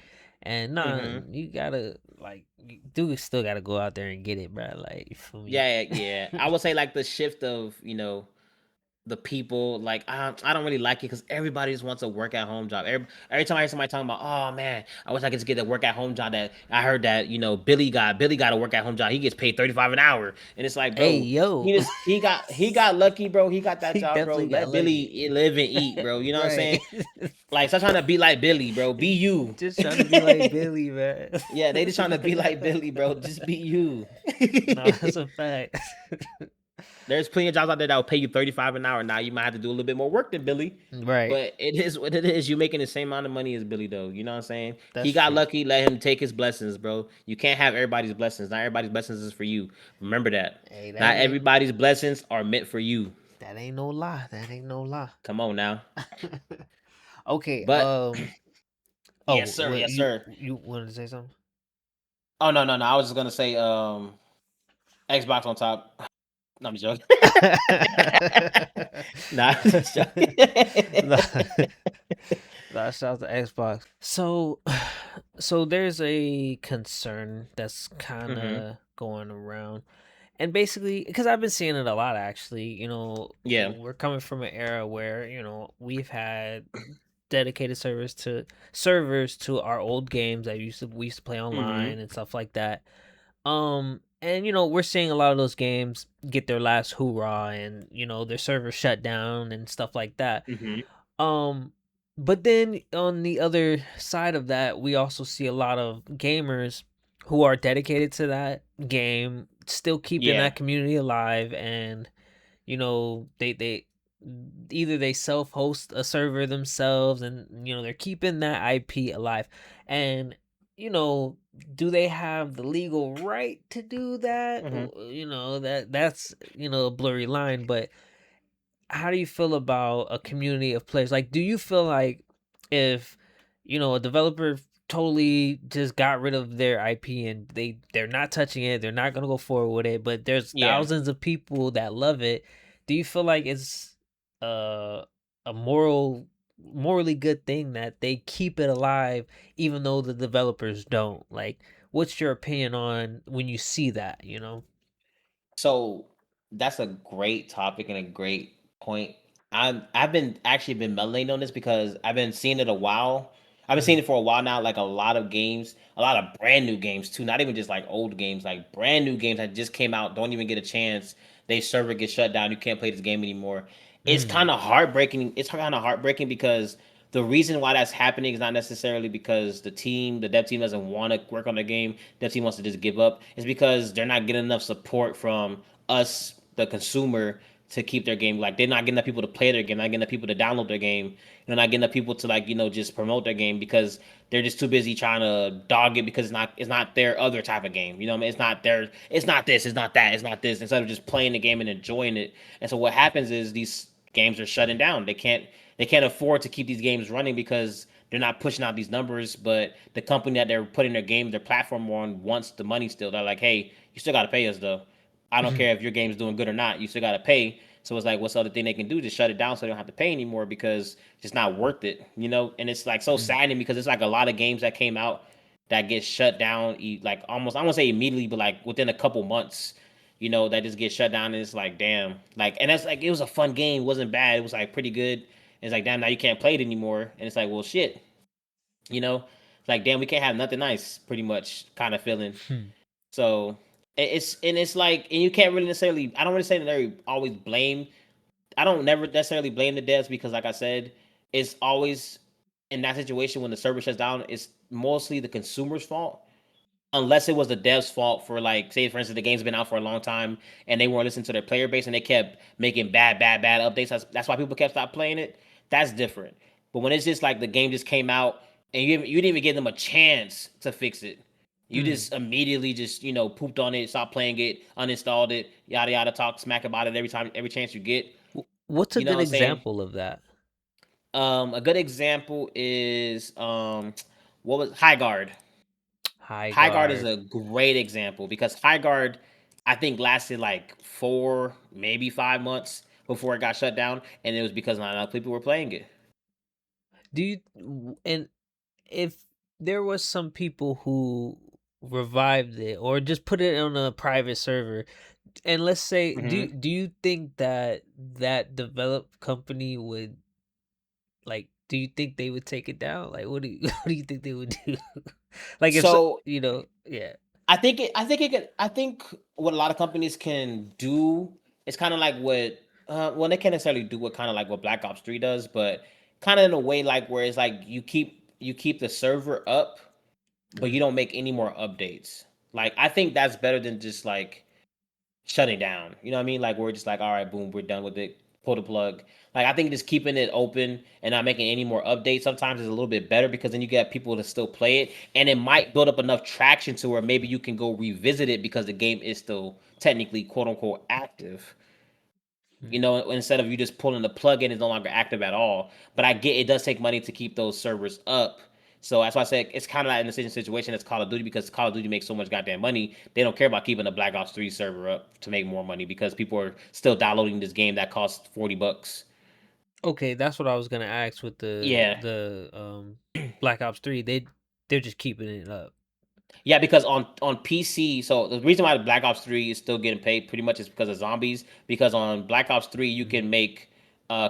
And nah, Hmm. you gotta, like, you do still gotta go out there and get it, bro. Like, you feel me? Yeah, yeah. I would say like the shift of the people like I don't really like it because everybody just wants a work at home job. Every time I hear somebody talking about, oh man, I wish I could just get a work at home job. That I heard that Billy got a work at home job. He gets paid 35 an hour, and it's like, Hey, bro, yo. he got lucky, bro. He got that He job, bro. definitely got Let lucky. Billy live and eat, bro. You know what I'm Right. saying? Like, stop trying to be like Billy, bro. Be you. Just trying to be like Billy, man. Yeah, they just trying to be like Billy, bro. Just be you. No, that's a fact. There's plenty of jobs out there that will pay you 35 an hour. Now you might have to do a little bit more work than Billy. Right. But it is what it is. You making the same amount of money as Billy though. You know what I'm saying? That's He got true. lucky, let him take his blessings, bro. You can't have everybody's blessings. Not everybody's blessings is for you. Remember that. Hey, Not everybody's blessings are meant for you. that ain't no lie. That ain't no lie. Come on now. Okay. But yes, Oh, sir. what Yes, sir. you wanted to say something? Oh no, no, no. I was just gonna say Xbox on top. No, I'm just joking. Nah, I'm just joking. Nah, nah, shout out to Xbox. So, so there's a concern that's kind Hmm. of going around, and basically, because I've been seeing it a lot, actually. Yeah. We're coming from an era where we've had dedicated servers to our old games that we used to play Hmm. online and stuff like that. And we're seeing a lot of those games get their last hoorah, and their servers shut down and stuff like that. Hmm. Um, but then on the other side of that, we also see a lot of gamers who are dedicated to that game, still keeping Yeah. that community alive, and they either they self-host a server themselves, and they're keeping that IP alive. And you know do they have the legal right to do that? Hmm. That's a blurry line. But how do you feel about a community of players? Like, do you feel like if a developer totally just got rid of their IP and they're not touching it, they're not gonna go forward with it, but there's Yeah. thousands of people that love it, do you feel like it's uh, a morally good thing that they keep it alive even though the developers don't? Like, what's your opinion on when you see that, you know? So that's a great topic and a great point. I've been actually been melanating on this because I've been seeing it a while. I've been seeing Mm, it for a while now. Like a lot of games, a lot of brand new games too. Not even just like old games, like brand new games that just came out. Don't even get a chance. They server gets shut down. You can't play this game anymore. It's mm, kind of heartbreaking. It's kind of heartbreaking because the reason why that's happening is not necessarily because the dev team doesn't want to work on the game. Dev team wants to just give up. It's because they're not getting enough support from us, the consumer, to keep their game. Like they're not getting enough people to play their game, not getting enough people to download their game, not getting enough people to like just promote their game because they're just too busy trying to dog it because it's not their other type of game. You know what I mean? It's not their. It's not this. It's not that. It's not this. Instead of just playing the game and enjoying it. And so what happens is these games are shutting down. They can't afford to keep these games running because they're not pushing out these numbers, but the company that they're putting their platform on wants the money still. They're like, hey, you still got to pay us though. I don't mm, care if your game's doing good or not. You still got to pay. So it's like, what's the other thing they can do? Just shut it down so they don't have to pay anymore because it's just not worth it. And it's like so mm. saddening because it's like a lot of games that came out that get shut down, like almost, I won't say immediately, but like within a couple months, that just get shut down. And it's like, damn, like, and that's like, it was a fun game. It wasn't bad. It was like pretty good. And it's like, damn, now you can't play it anymore. And it's like, well, shit, you know, it's like, damn, we can't have nothing nice, pretty much kind of feeling. Hmm. So it's like, and you can't really necessarily. I don't really say that they always blame. I don't never necessarily blame the devs because, like I said, it's always in that situation when the server shuts down. It's mostly the consumer's fault unless it was the dev's fault for, like, say for instance the game's been out for a long time and they weren't listening to their player base and they kept making bad updates. That's why people kept stop playing it. That's different. But when it's just like the game just came out and you didn't even give them a chance to fix it, you Mm. just immediately just pooped on it, stopped playing it, uninstalled it, yada yada, talk smack about it every chance you get. What's a You know good what I'm saying? example of that? A good example is what was High Guard. High High Guard is guard. a great example because High Guard, I think, lasted like 4, maybe 5 months before it got shut down, and it was because not enough people were playing it. Do you and if there was some people who revived it or just put it on a private server, and let's say, Hmm. do you think that that developed company would, like, do you think they would take it down? Like, what do you what do you think they would do? Like, if So yeah. I think what a lot of companies can do is kind of like what, well, they can't necessarily do what kind of like what Black Ops 3 does, but kind of in a way like where it's like you keep the server up, but you Mm. don't make any more updates. Like I think that's better than just like shutting down. You know what I mean? Like we're just like, all right, boom, we're done with it. Pull the plug. Like I think just keeping it open and not making any more updates sometimes is a little bit better because then you get people to still play it, and it might build up enough traction to where maybe you can go revisit it because the game is still technically quote unquote active. Mm. Instead of you just pulling the plug in, it's no longer active at all. But I get it does take money to keep those servers up. So that's why I said it's kind of like in the same situation as Call of Duty because Call of Duty makes so much goddamn money. They don't care about keeping the Black Ops 3 server up to make more money because people are still downloading this game that costs $40. Okay, that's what I was gonna ask with Yeah. the Black Ops 3. They're just keeping it up. Yeah, because on PC, so the reason why Black Ops 3 is still getting paid pretty much is because of zombies. Because on Black Ops 3 you Mm. can make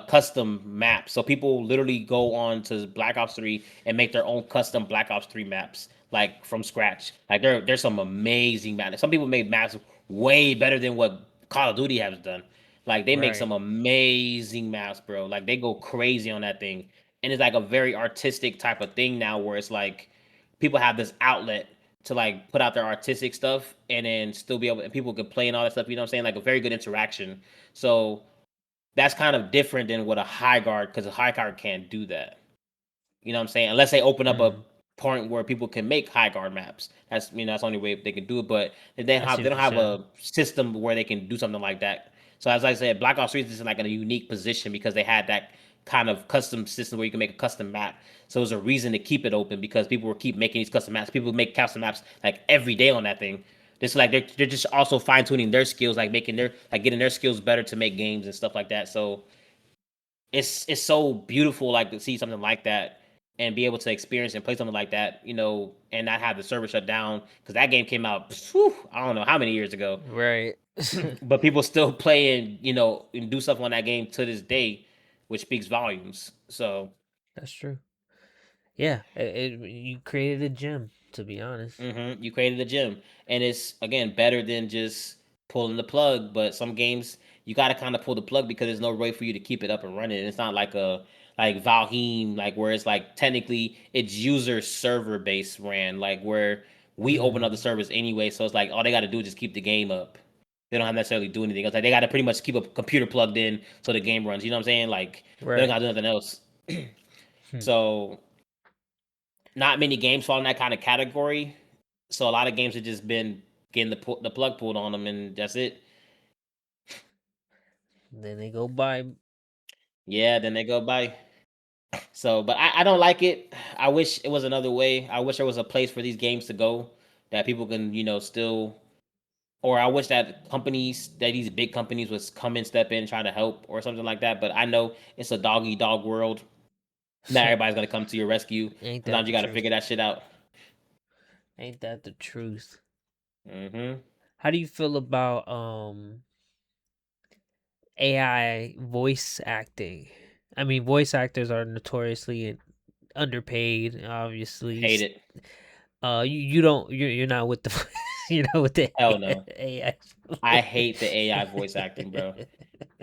custom maps. So people literally go on to Black Ops 3 and make their own custom Black Ops 3 maps, like from scratch. Like there's some amazing maps. Some people made maps way better than what Call of Duty has done. Like they make Right. some amazing maps, bro. Like they go crazy on that thing. And it's like a very artistic type of thing now where it's like people have this outlet to like put out their artistic stuff and then still be able, and people can play and all that stuff, you know what I'm saying? Like a very good interaction. So that's kind of different than what a high guard, because a high guard can't do that. You know what I'm saying? Unless they open up a Mm. point where people can make high guard maps. That's the only way they can do it. But they I have see they what don't you're have saying. a system where they can do something like that. So as I said, Black Ops 3 is in like a unique position because they had that kind of custom system where you can make a custom map. So there's a reason to keep it open because people will keep making these custom maps. People make custom maps like every day on that thing. It's like they're just also fine tuning their skills, like making their like getting their skills better to make games and stuff like that. So it's so beautiful like to see something like that and be able to experience and play something like that, and not have the server shut down because that game came out, whew, I don't know how many years ago, Right. but people still play and do stuff on that game to this day, which speaks volumes. So, That's true. Yeah, you created a gym, to be honest. you created a gym, and it's again better than just pulling the plug. But some games you got to kind of pull the plug because there's no way for you to keep it up and running. It's not like Valheim, like where it's like technically it's user server based ran, like where we open up the Mm, servers anyway. So it's like all they got to do is just keep the game up. They don't have necessarily do anything else. Like they got to pretty much keep a computer plugged in so the game runs. You know what I'm saying? Like they don't right. got to do nothing else. Hmm. So not many games fall in that kind of category. So a lot of games have just been getting the plug pulled on them, and that's it. Then they go buy. Yeah, then they go by. So, but I don't like it. I wish it was another way. I wish there was a place for these games to go that people can, still. Or I wish that these big companies would come and step in, try to help, or something like that. But I know it's a dog eat dog world. Not everybody's gonna come to your rescue. Ain't that Sometimes the you got to truth? figure that shit out. Ain't that the truth? Hmm. How do you feel about AI voice acting? I mean, voice actors are notoriously underpaid. Obviously, Hate it. you don't you're not with the you're not with the Hell no. AI. I hate the AI voice acting, bro.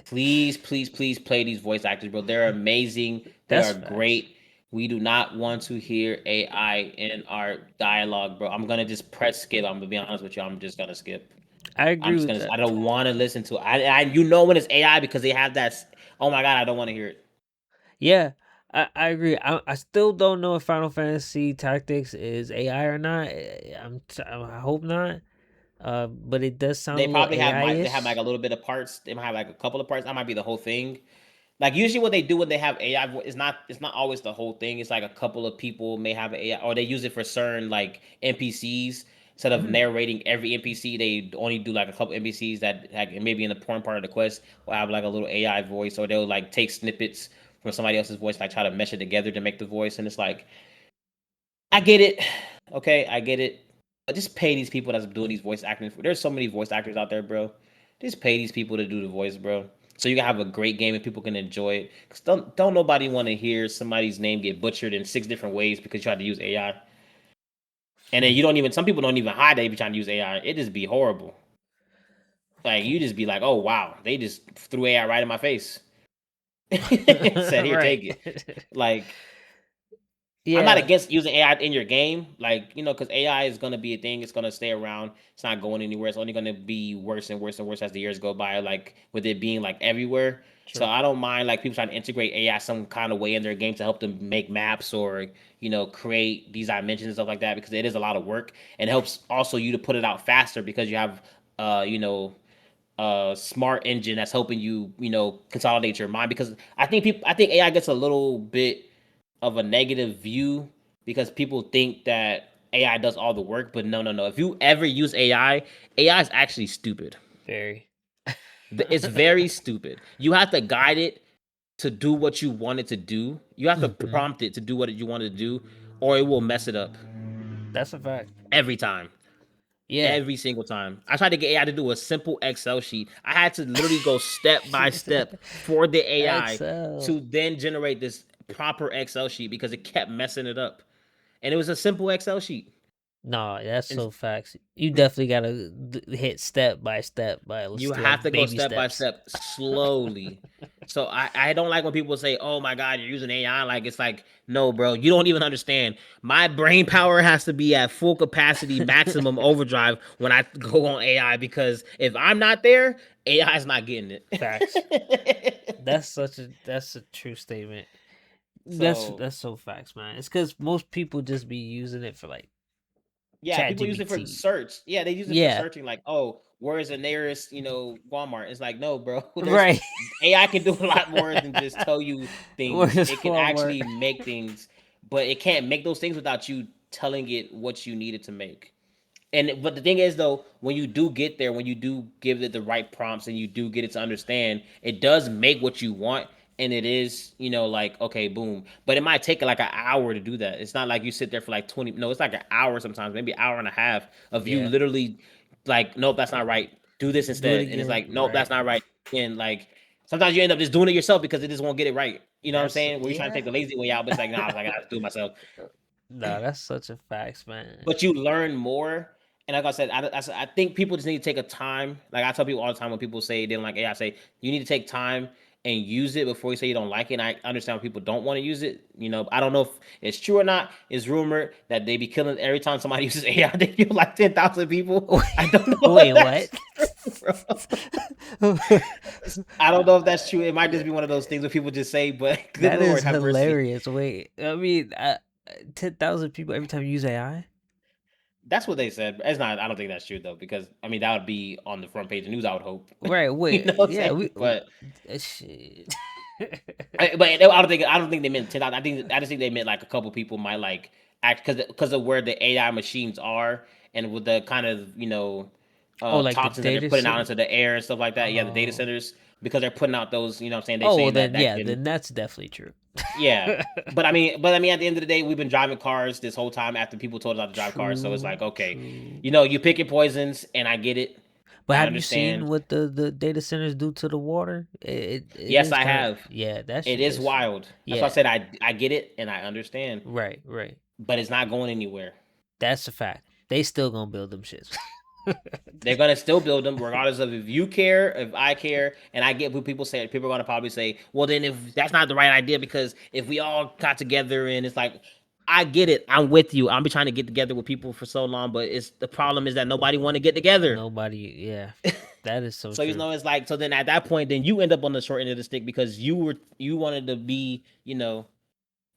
Please, please, please play these voice actors, bro. They're amazing. They That's are facts. great. We do not want to hear AI in our dialogue, bro. I'm gonna just press skip. I'm gonna be honest with you. I'm just gonna skip. I I'm agree just with gonna. that. I don't want to listen to. I. You know when it's AI because they have that. Oh my god, I don't want to hear it. Yeah, I agree. I still don't know if Final Fantasy Tactics is AI or not. I hope not. But it does sound They a little probably have AI might. They have like ish. a little bit of parts. They might have like a couple of parts. That might be the whole thing. Like usually what they do when they have AI, it's not always the whole thing. It's like a couple of people may have AI, or they use it for certain like NPCs. Instead of Mm, narrating every NPC, they only do like a couple NPCs that like maybe in the important part of the quest will have like a little AI voice, or they'll like take snippets from somebody else's voice, like try to mesh it together to make the voice. And it's like I get it. Okay, I get it. But just pay these people that's doing these voice acting. There's so many voice actors out there, bro. Just pay these people to do the voice, bro. So you can have a great game and people can enjoy it. Cause don't nobody want to hear somebody's name get butchered in 6 different ways because you tried to use AI. And then hmm. you don't even. Some people don't even hide they be trying to use AI. It just be horrible. Like you Okay. just be like, oh wow, they just threw AI right in my face. Said here, Right. take it. Like I'm not Yeah. against using AI in your game, like because AI is gonna be a thing. It's gonna stay around. It's not going anywhere. It's only gonna be worse and worse and worse as the years go by. Like with it being like everywhere. So True. I don't mind like people trying to integrate AI some kind of way in their game to help them make maps or create these dimensions and stuff like that because it is a lot of work and it helps also you to put it out faster because you have uh you know smart engine that's helping you consolidate your mind because I think AI gets a little bit of a negative view because people think that AI does all the work, but no, no, no. If you ever use AI is actually stupid. Very. It's very stupid. You have to guide it to do what you want it to do. You have to Hmm. prompt it to do what you want it to do, or it will mess it up That's a fact. every time. Yeah. Every single time. I tried to get AI to do a simple Excel sheet. I had to literally go step by step for the AI Excel. to then generate this proper Excel sheet because it kept messing it up. And it was a simple Excel sheet. No, that's And so facts. You definitely gotta hit step by step by you have like to go baby step by steps. step slowly. So I don't like when people say, oh my God, you're using AI. Like, it's like, no, bro, you don't even understand. My brain power has to be at full capacity, maximum overdrive when I go on AI because if I'm not there, AI is not getting Facts. it. That's a true statement. So That's so facts, man. It's because most people just be using it for like yeah, Chat people use it for the GBT. search. Yeah, they use it for Yeah. searching. Like, oh, where is the nearest, Walmart? It's like, no, bro. There's Right. AI can do a lot more than just tell you things. Where's It can Walmart? actually make things, but it can't make those things without you telling it what you need it to make. And but the thing is though, when you do get there, when you do give it the right prompts and you do get it to understand, it does make what you want. and it is, like, okay, boom. But it might take like an hour to do that. It's not like you sit there for like 20. No, it's like an hour sometimes, maybe an hour and a half of you Yeah. literally like, nope, that's not right. Do this Do it instead. And it's again. like, nope, that's Right. not right. And like sometimes you end up just doing it yourself because it just won't get it right. You know what I'm That's saying? Where you're trying to yeah. take the lazy way out, but it's like, nah, I was like, I have to do it myself. No, that's such a facts, man. But you learn more. And like I said, I think people just need to take a time. Like I tell people all the time when people say they don't like AI, I say you need to take time and use it before you say you don't like it. And I understand when people don't want to use it. I don't know if it's true or not. It's rumored that they be killing every time somebody uses AI. They kill like 10,000 people. I don't know Wait, if what? that's true, bro. I don't know if that's true. It might just be one of those things where people just say, but good That is Lord, have mercy. hilarious. Wait, I mean, 10,000 people every time you use AI? That's what they said. It's not. I don't think that's true though, because I mean that would be on the front page of news. I would hope. Right, You know wait, what I'm yeah, saying? But shit. I don't think they meant 10,000. I just think they meant like a couple people might like act because of where the AI machines are and with the kind of Oh, like the toxins that they're data putting out center? into the air and stuff like that. Yeah, the data Oh. centers, because they're putting out those. You know what I'm saying? They Oh, well saying that then, that yeah, can. then that's definitely true. Yeah, but I mean, at the end of the day, we've been driving cars this whole time after people told us not to drive cars. So it's True, like, okay, true. you pick your poisons, and I get it. But I have you seen understand. what the data centers do to the water? It Yes, is I kind of, have. yeah, that It shit is is, wild. That's why I yeah, said I get it and I understand, right, right. but it's not going anywhere. That's a fact. They still gonna build them shits. They're gonna still build them, regardless of if you care, if I care, and I get what people say. People are gonna probably say, "Well, then if that's not the right idea, because if we all got together and it's like." I get it. I'm with you. I've been trying to get together with people for so long, but it's the problem is that nobody want to get together. Nobody, yeah, that is so So true. it's like, so then at that point, then you end up on the short end of the stick because you wanted to be,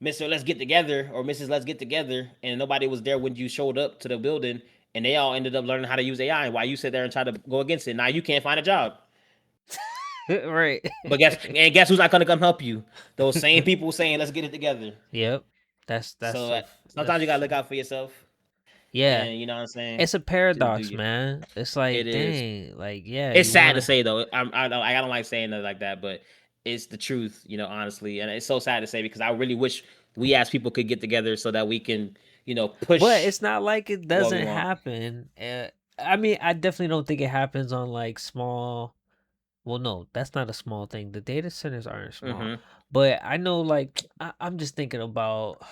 Mr. Let's get together or Mrs. Let's get together, and nobody was there when you showed up to the building, and they all ended up learning how to use AI. And while you sit there and try to go against it, now you can't find a job. Right. But guess who's not gonna come help you? Those same people saying let's get it together. Yep. That's So so sometimes you that's gotta look true. out for yourself, Yeah. and you know what I'm saying. It's a Just do paradox, you. man. It's It like, is. dang, like, yeah, It's you sad to wanna. say though. I don't like saying it like that, but it's the truth, honestly, and it's so sad to say because I really wish we as people could get together so that we can, But push it's not like it what we doesn't want. happen. I mean, I definitely don't think it happens on like small. Well, no, that's not a small thing. The data centers aren't small, Hmm. but I know, like, I'm just thinking about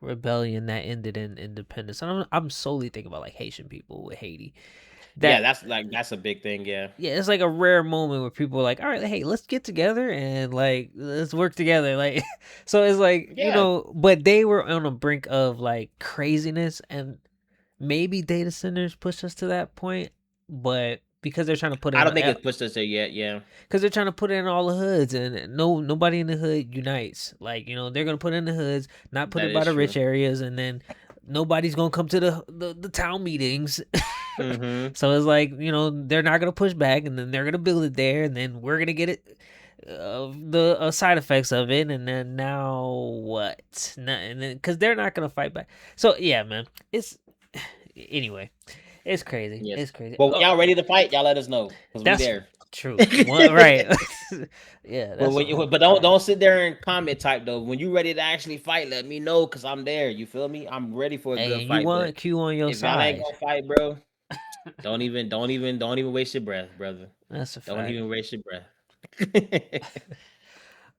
rebellion that ended in independence, and I'm solely thinking about like Haitian people with Haiti. Yeah, That that's a big thing. Yeah, Yeah, it's like a rare moment where people are like, all right, hey, let's get together and like let's work together. Like, so it's like, yeah. but they were on a brink of like craziness, and maybe data centers push us to that point, but because they're trying to put I in don't think it's pushed us there yet. Yeah, because they're trying to put in all the hoods, and nobody in the hood unites. Like, they're gonna put in the hoods, not put that it by is the true. rich areas, and then nobody's gonna come to the town meetings. Hmm. So it's like, they're not gonna push back, and then they're gonna build it there, and then we're gonna get it, the side effects of it, and then now what? And then because they're not gonna fight back. So yeah, man, it's anyway, it's crazy. Yes. It's crazy. But when Oh, y'all ready to fight, y'all let us know because we that's there. true. One right. Yeah, But that's when you, 100. but don't sit there and comment type though. When you ready to actually fight, let me know because I'm there. You feel me? I'm ready for a Hey, good and you fight. But want Q on your if y'all ain't side. gonna fight, bro, don't even waste your breath, brother. That's a Don't fact. even waste your breath.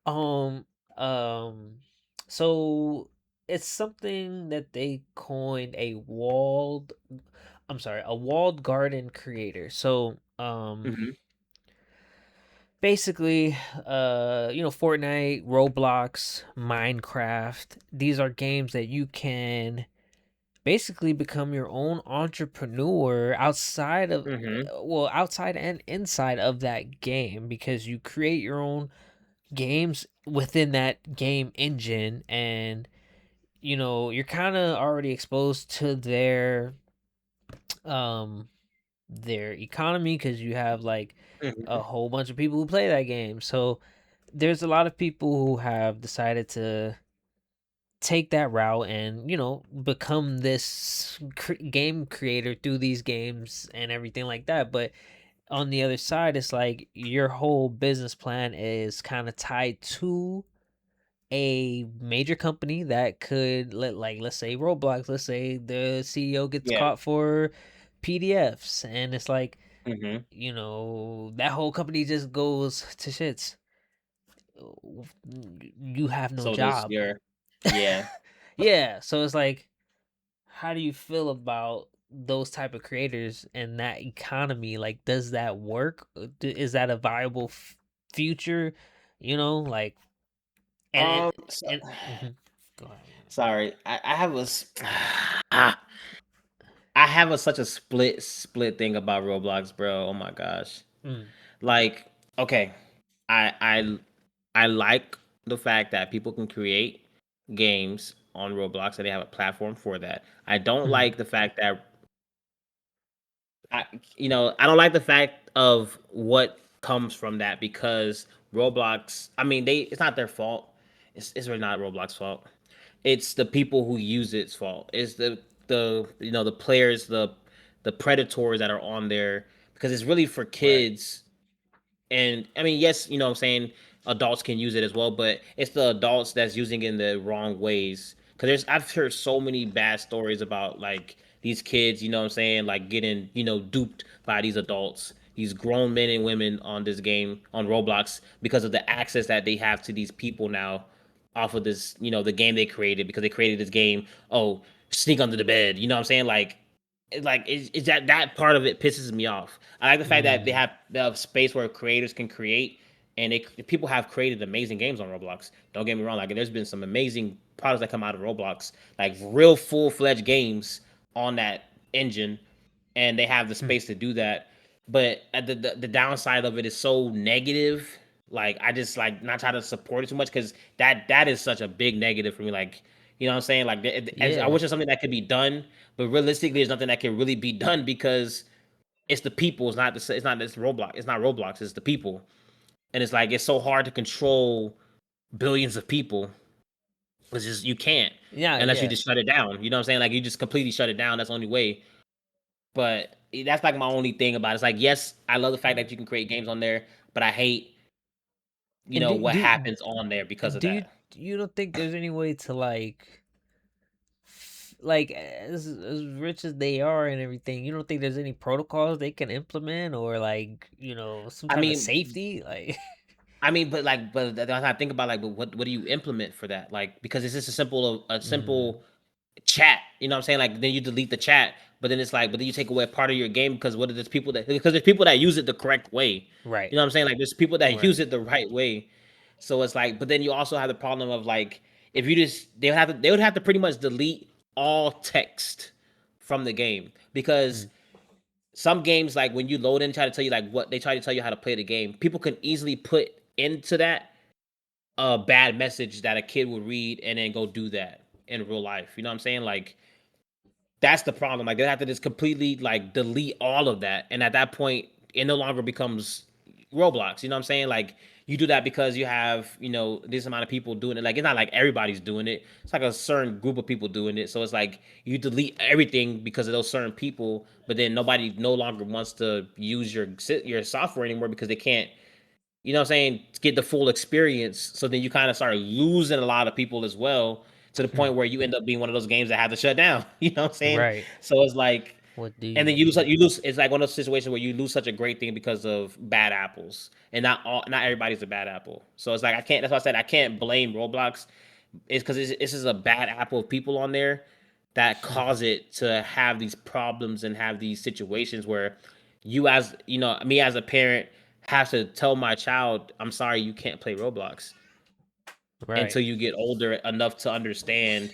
Um, um, so it's something that they coined a walled garden creator. So, Hmm. basically, Fortnite, Roblox, Minecraft, these are games that you can basically become your own entrepreneur Hmm. outside and inside of that game, because you create your own games within that game engine, and you're kind of already exposed to um their economy, because you have like a Hmm. whole bunch of people who play that game. So there's a lot of people who have decided to take that route and become this game creator through these games and everything like that. But on the other side, it's like your whole business plan is kind of tied to a major company that could let's say Roblox, let's say the CEO gets Yeah. caught for PDFs, and it's like, Hmm. that whole company just goes to shits. You have no So does job. your, yeah. Yeah, so it's like, how do you feel about those type of creators and that economy? Like, does that work? Is that a viable future? Like, and So, and mhm. Go ahead. sorry, I have ah, I have such a split thing about Roblox, bro. Oh my gosh. Mm, Like, okay, I I I like the fact that people can create games on Roblox and they have a platform for that. I don't mm, like the fact that I I don't like the fact of what comes from that because Roblox, I mean, it's not their fault. It's really not Roblox's fault. It's the people who use its fault. It's the players, the predators that are on there because it's really for right. kids. And I mean, yes, what I'm saying, adults can use it as well, but it's the adults that's using it in the wrong ways. Because I've heard so many bad stories about like these kids, what I'm saying, like getting, duped by these adults, these grown men and women on this game on Roblox because of the access that they have to these people now off of this, the game they created because they created this game. Oh, sneak under the bed. You know what I'm saying? Like it's that part of it pisses me off. I like the fact that Mm, they have space where creators can create, and people have created amazing games on Roblox. Don't get me wrong, like there's been some amazing products that come out of Roblox, like real full fledged games on that engine, and they have the mm, space to do that. But at the downside of it is so negative. Like I just like not try to support it too much because that is such a big negative for me. Like what I'm saying, like I yeah, wish there's something that could be done, but realistically, there's nothing that can really be done because it's the people. It's not this Roblox. It's not Roblox. It's the people, and it's like it's so hard to control billions of people. It's just you can't yeah, unless you yeah. just shut it down. You know what I'm saying? Like you just completely shut it down. That's the only way. But that's like my only thing about it. It's like yes, I love the fact Mm. that you can create games on there, but I hate And do what do happens on there because of do you that. you don't think there's any way to like as rich as they are and everything, you don't think there's any protocols they can implement, or like, some I type of mean, safety, like but like, but that's what I think about. Like, but what do you implement for that? Like, because it's just a mm, simple chat. You know what I'm saying? Like, then you delete the chat, but then it's like, but then you take away a part of your game because what are there's people that because there's people that use it the correct way. right, You know what I'm saying? Like, there's people that right, use it the right way. So it's like, but then you also have the problem of like, if you just they would have to pretty much delete all text from the game because mm, some games like when you load in try to tell you like what they try to tell you how to play the game, people can easily put into that a bad message that a kid would read and then go do that in real life. You know what I'm saying? Like that's the problem. Like they have to just completely like delete all of that, and at that point, it no longer becomes Roblox. You know what I'm saying? Like you do that because you have this amount of people doing it. Like it's not like everybody's doing it. It's like a certain group of people doing it. So it's like you delete everything because of those certain people, but then nobody no longer wants to use your software anymore because they can't what I'm saying, to get the full experience. So then you kind of start losing a lot of people as well to the hmm, point where you end up being one of those games that have to shut down. You know what I'm saying? right. So it's like, What do and you then you lose, do? it's like one of those situations where you lose such a great thing because of bad apples. And not everybody's a bad apple. So it's like, that's why I said I can't blame Roblox. It's because this is a bad apple of people on there that cause it to have these problems and have these situations where me as a parent have to tell my child, I'm sorry, you can't play Roblox Right. until you get older enough to understand.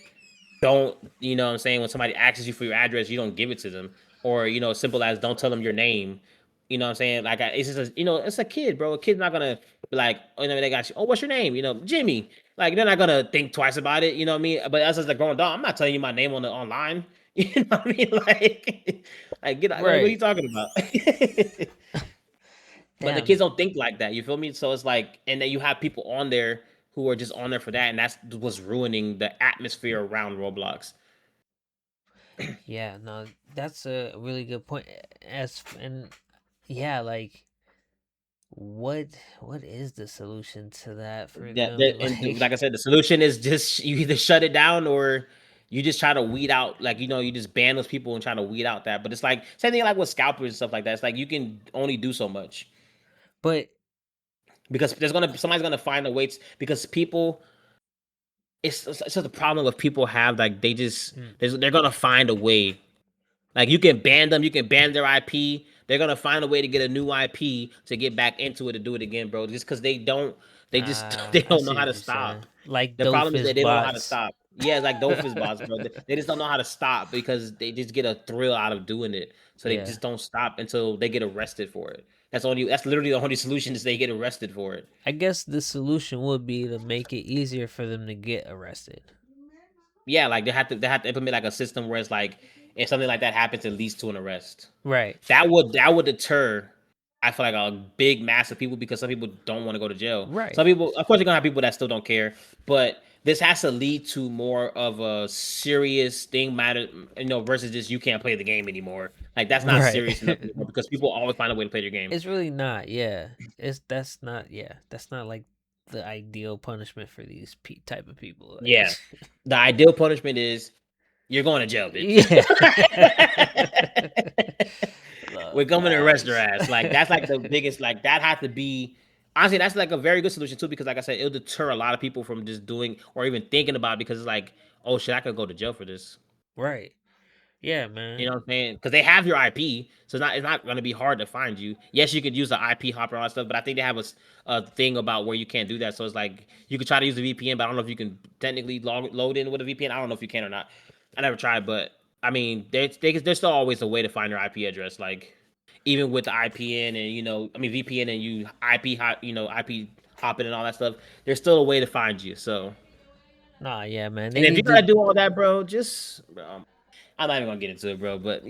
Don't, what I'm saying, when somebody asks you for your address, you don't give it to them. Or, simple as don't tell them your name. You know what I'm saying? Like, it's just, it's a kid, bro. A kid's not going to be like, oh, they got you. Oh, what's your name? Jimmy. Like, they're not going to think twice about it. You know what I mean? But as a grown dog, I'm not telling you my name online. You know what I mean? Like get like, what are you Right. talking about? But the kids Damn. don't think like that. You feel me? So it's like, and then you have people on there who are just on there for that, and that's what's ruining the atmosphere around Roblox. Yeah, no, that's a really good point. As and yeah, like what what is the solution to that for Yeah, them? like I said, the solution is just you either shut it down or you just try to weed out, like you just ban those people and try to weed out that. But it's like same thing like with scalpers and stuff like that. It's like you can only do so much but because somebody's gonna find a way because people. It's just the problem with people have like mm, they're gonna find a way. Like you can ban them, you can ban their IP. They're gonna find a way to get a new IP to get back into it to do it again, bro. Just because they just they I don't know see how what to you're saying. stop. Like The problem is Doofus that they don't know how to bots. stop. Yeah, it's like Dolphins bots, bro. They just don't know how to stop because they just get a thrill out of doing it. So they Yeah. just don't stop until they get arrested for it. That's literally the only solution is they get arrested for it. I guess the solution would be to make it easier for them to get arrested. Yeah, like they have to implement like a system where it's like if something like that happens, it leads to an arrest. Right. That would deter. I feel like a big mass of people because some people don't want to go to jail. Right. Some people, of course, you're gonna have people that still don't care, but this has to lead to more of a serious thing matter, versus just you can't play the game anymore. Like that's not Right. serious enough anymore because people always find a way to play their game. It's really not. Yeah. It's that's not like the ideal punishment for these type of people. Like Yeah, the ideal punishment is you're going to jail, bitch. yeah. Lord, We're coming to arrest your guys. ass. Like that's like the biggest. Like that has to be. Honestly, that's like a very good solution too, because like I said, it'll deter a lot of people from just doing or even thinking about it because it's like, oh shit, I could go to jail for this. Right. Yeah, You man. know what I'm saying? Because they have your IP, so it's not going to be hard to find you. Yes, you could use the IP hopper and all that stuff, but I think they have a thing about where you can't do that. So it's like you could try to use the VPN, but I don't know if you can technically load in with a VPN. I don't know if you can or not. I never tried, but I mean, there's still always a way to find your IP address. Like even with the IPN and I mean VPN and you IP hopping and all that stuff, there's still a way to find you. So, Nah, yeah, man. They and if you need gotta to do all that, bro, I'm not even gonna get into it, bro. But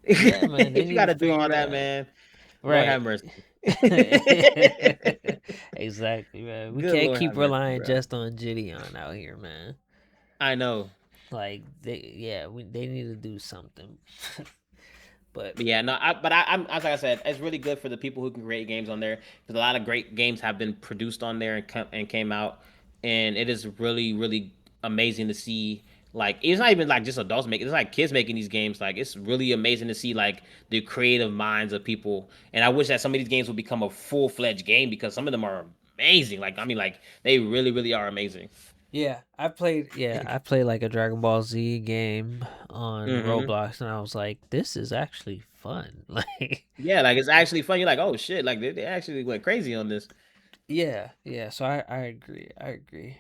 yeah, man. They if you need to got to do all figure that, out. man, Lord have Right. mercy. Exactly, man. We Good can't Lord keep have mercy, relying bro. just on Gideon out here, man. I know. Like they need to do something. But But yeah, no, I'm as like I said, it's really good for the people who can create games on there because a lot of great games have been produced on there and came out, and it is really really amazing to see. Like it's not even like just adults making; it's like kids making these games. Like it's really amazing to see like the creative minds of people. And I wish that some of these games would become a full fledged game because some of them are amazing. Like I mean, like they really really are amazing. I played like a Dragon Ball Z game on Hmm. Roblox and I was like, this is actually fun. Like Yeah, like it's actually fun. You're like, oh shit, like they actually went crazy on this. yeah, so I agree. I agree.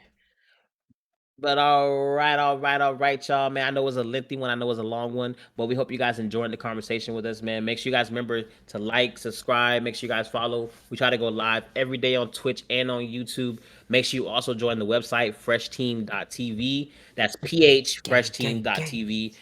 But all right, y'all, man. I know it was a lengthy one. I know it was a long one, but we hope you guys enjoyed the conversation with us, man. Make sure you guys remember to like, subscribe. Make sure you guys follow. We try to go live every day on Twitch and on YouTube. Make sure you also join the website, freshteam.tv. That's Gang, gang, gang. phfreshteam.tv.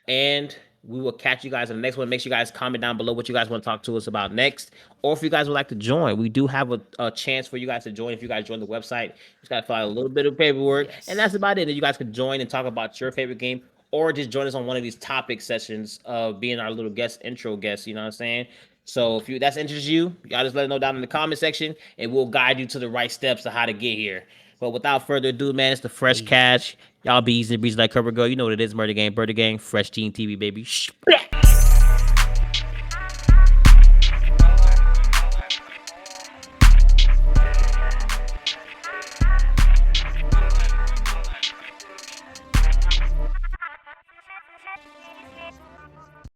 And we will catch you guys in the next one. Make sure you guys comment down below what you guys want to talk to us about next, or if you guys would like to join. We do have a chance for you guys to join. If you guys join the website, just gotta fill out a little bit of paperwork, and that's Yes. about it. And you guys can join and talk about your favorite game, or just join us on one of these topic sessions of being our little intro guest. You know what I'm saying? So if that's interests you, y'all just let it know down in the comment section, and we'll guide you to the right steps of how to get here. But without further ado, man, it's the Fresh Hey. Cash. Y'all be easy breezy like Cover Girl. You know what it is, Murder Gang, Bird Gang, Fresh Team TV, baby.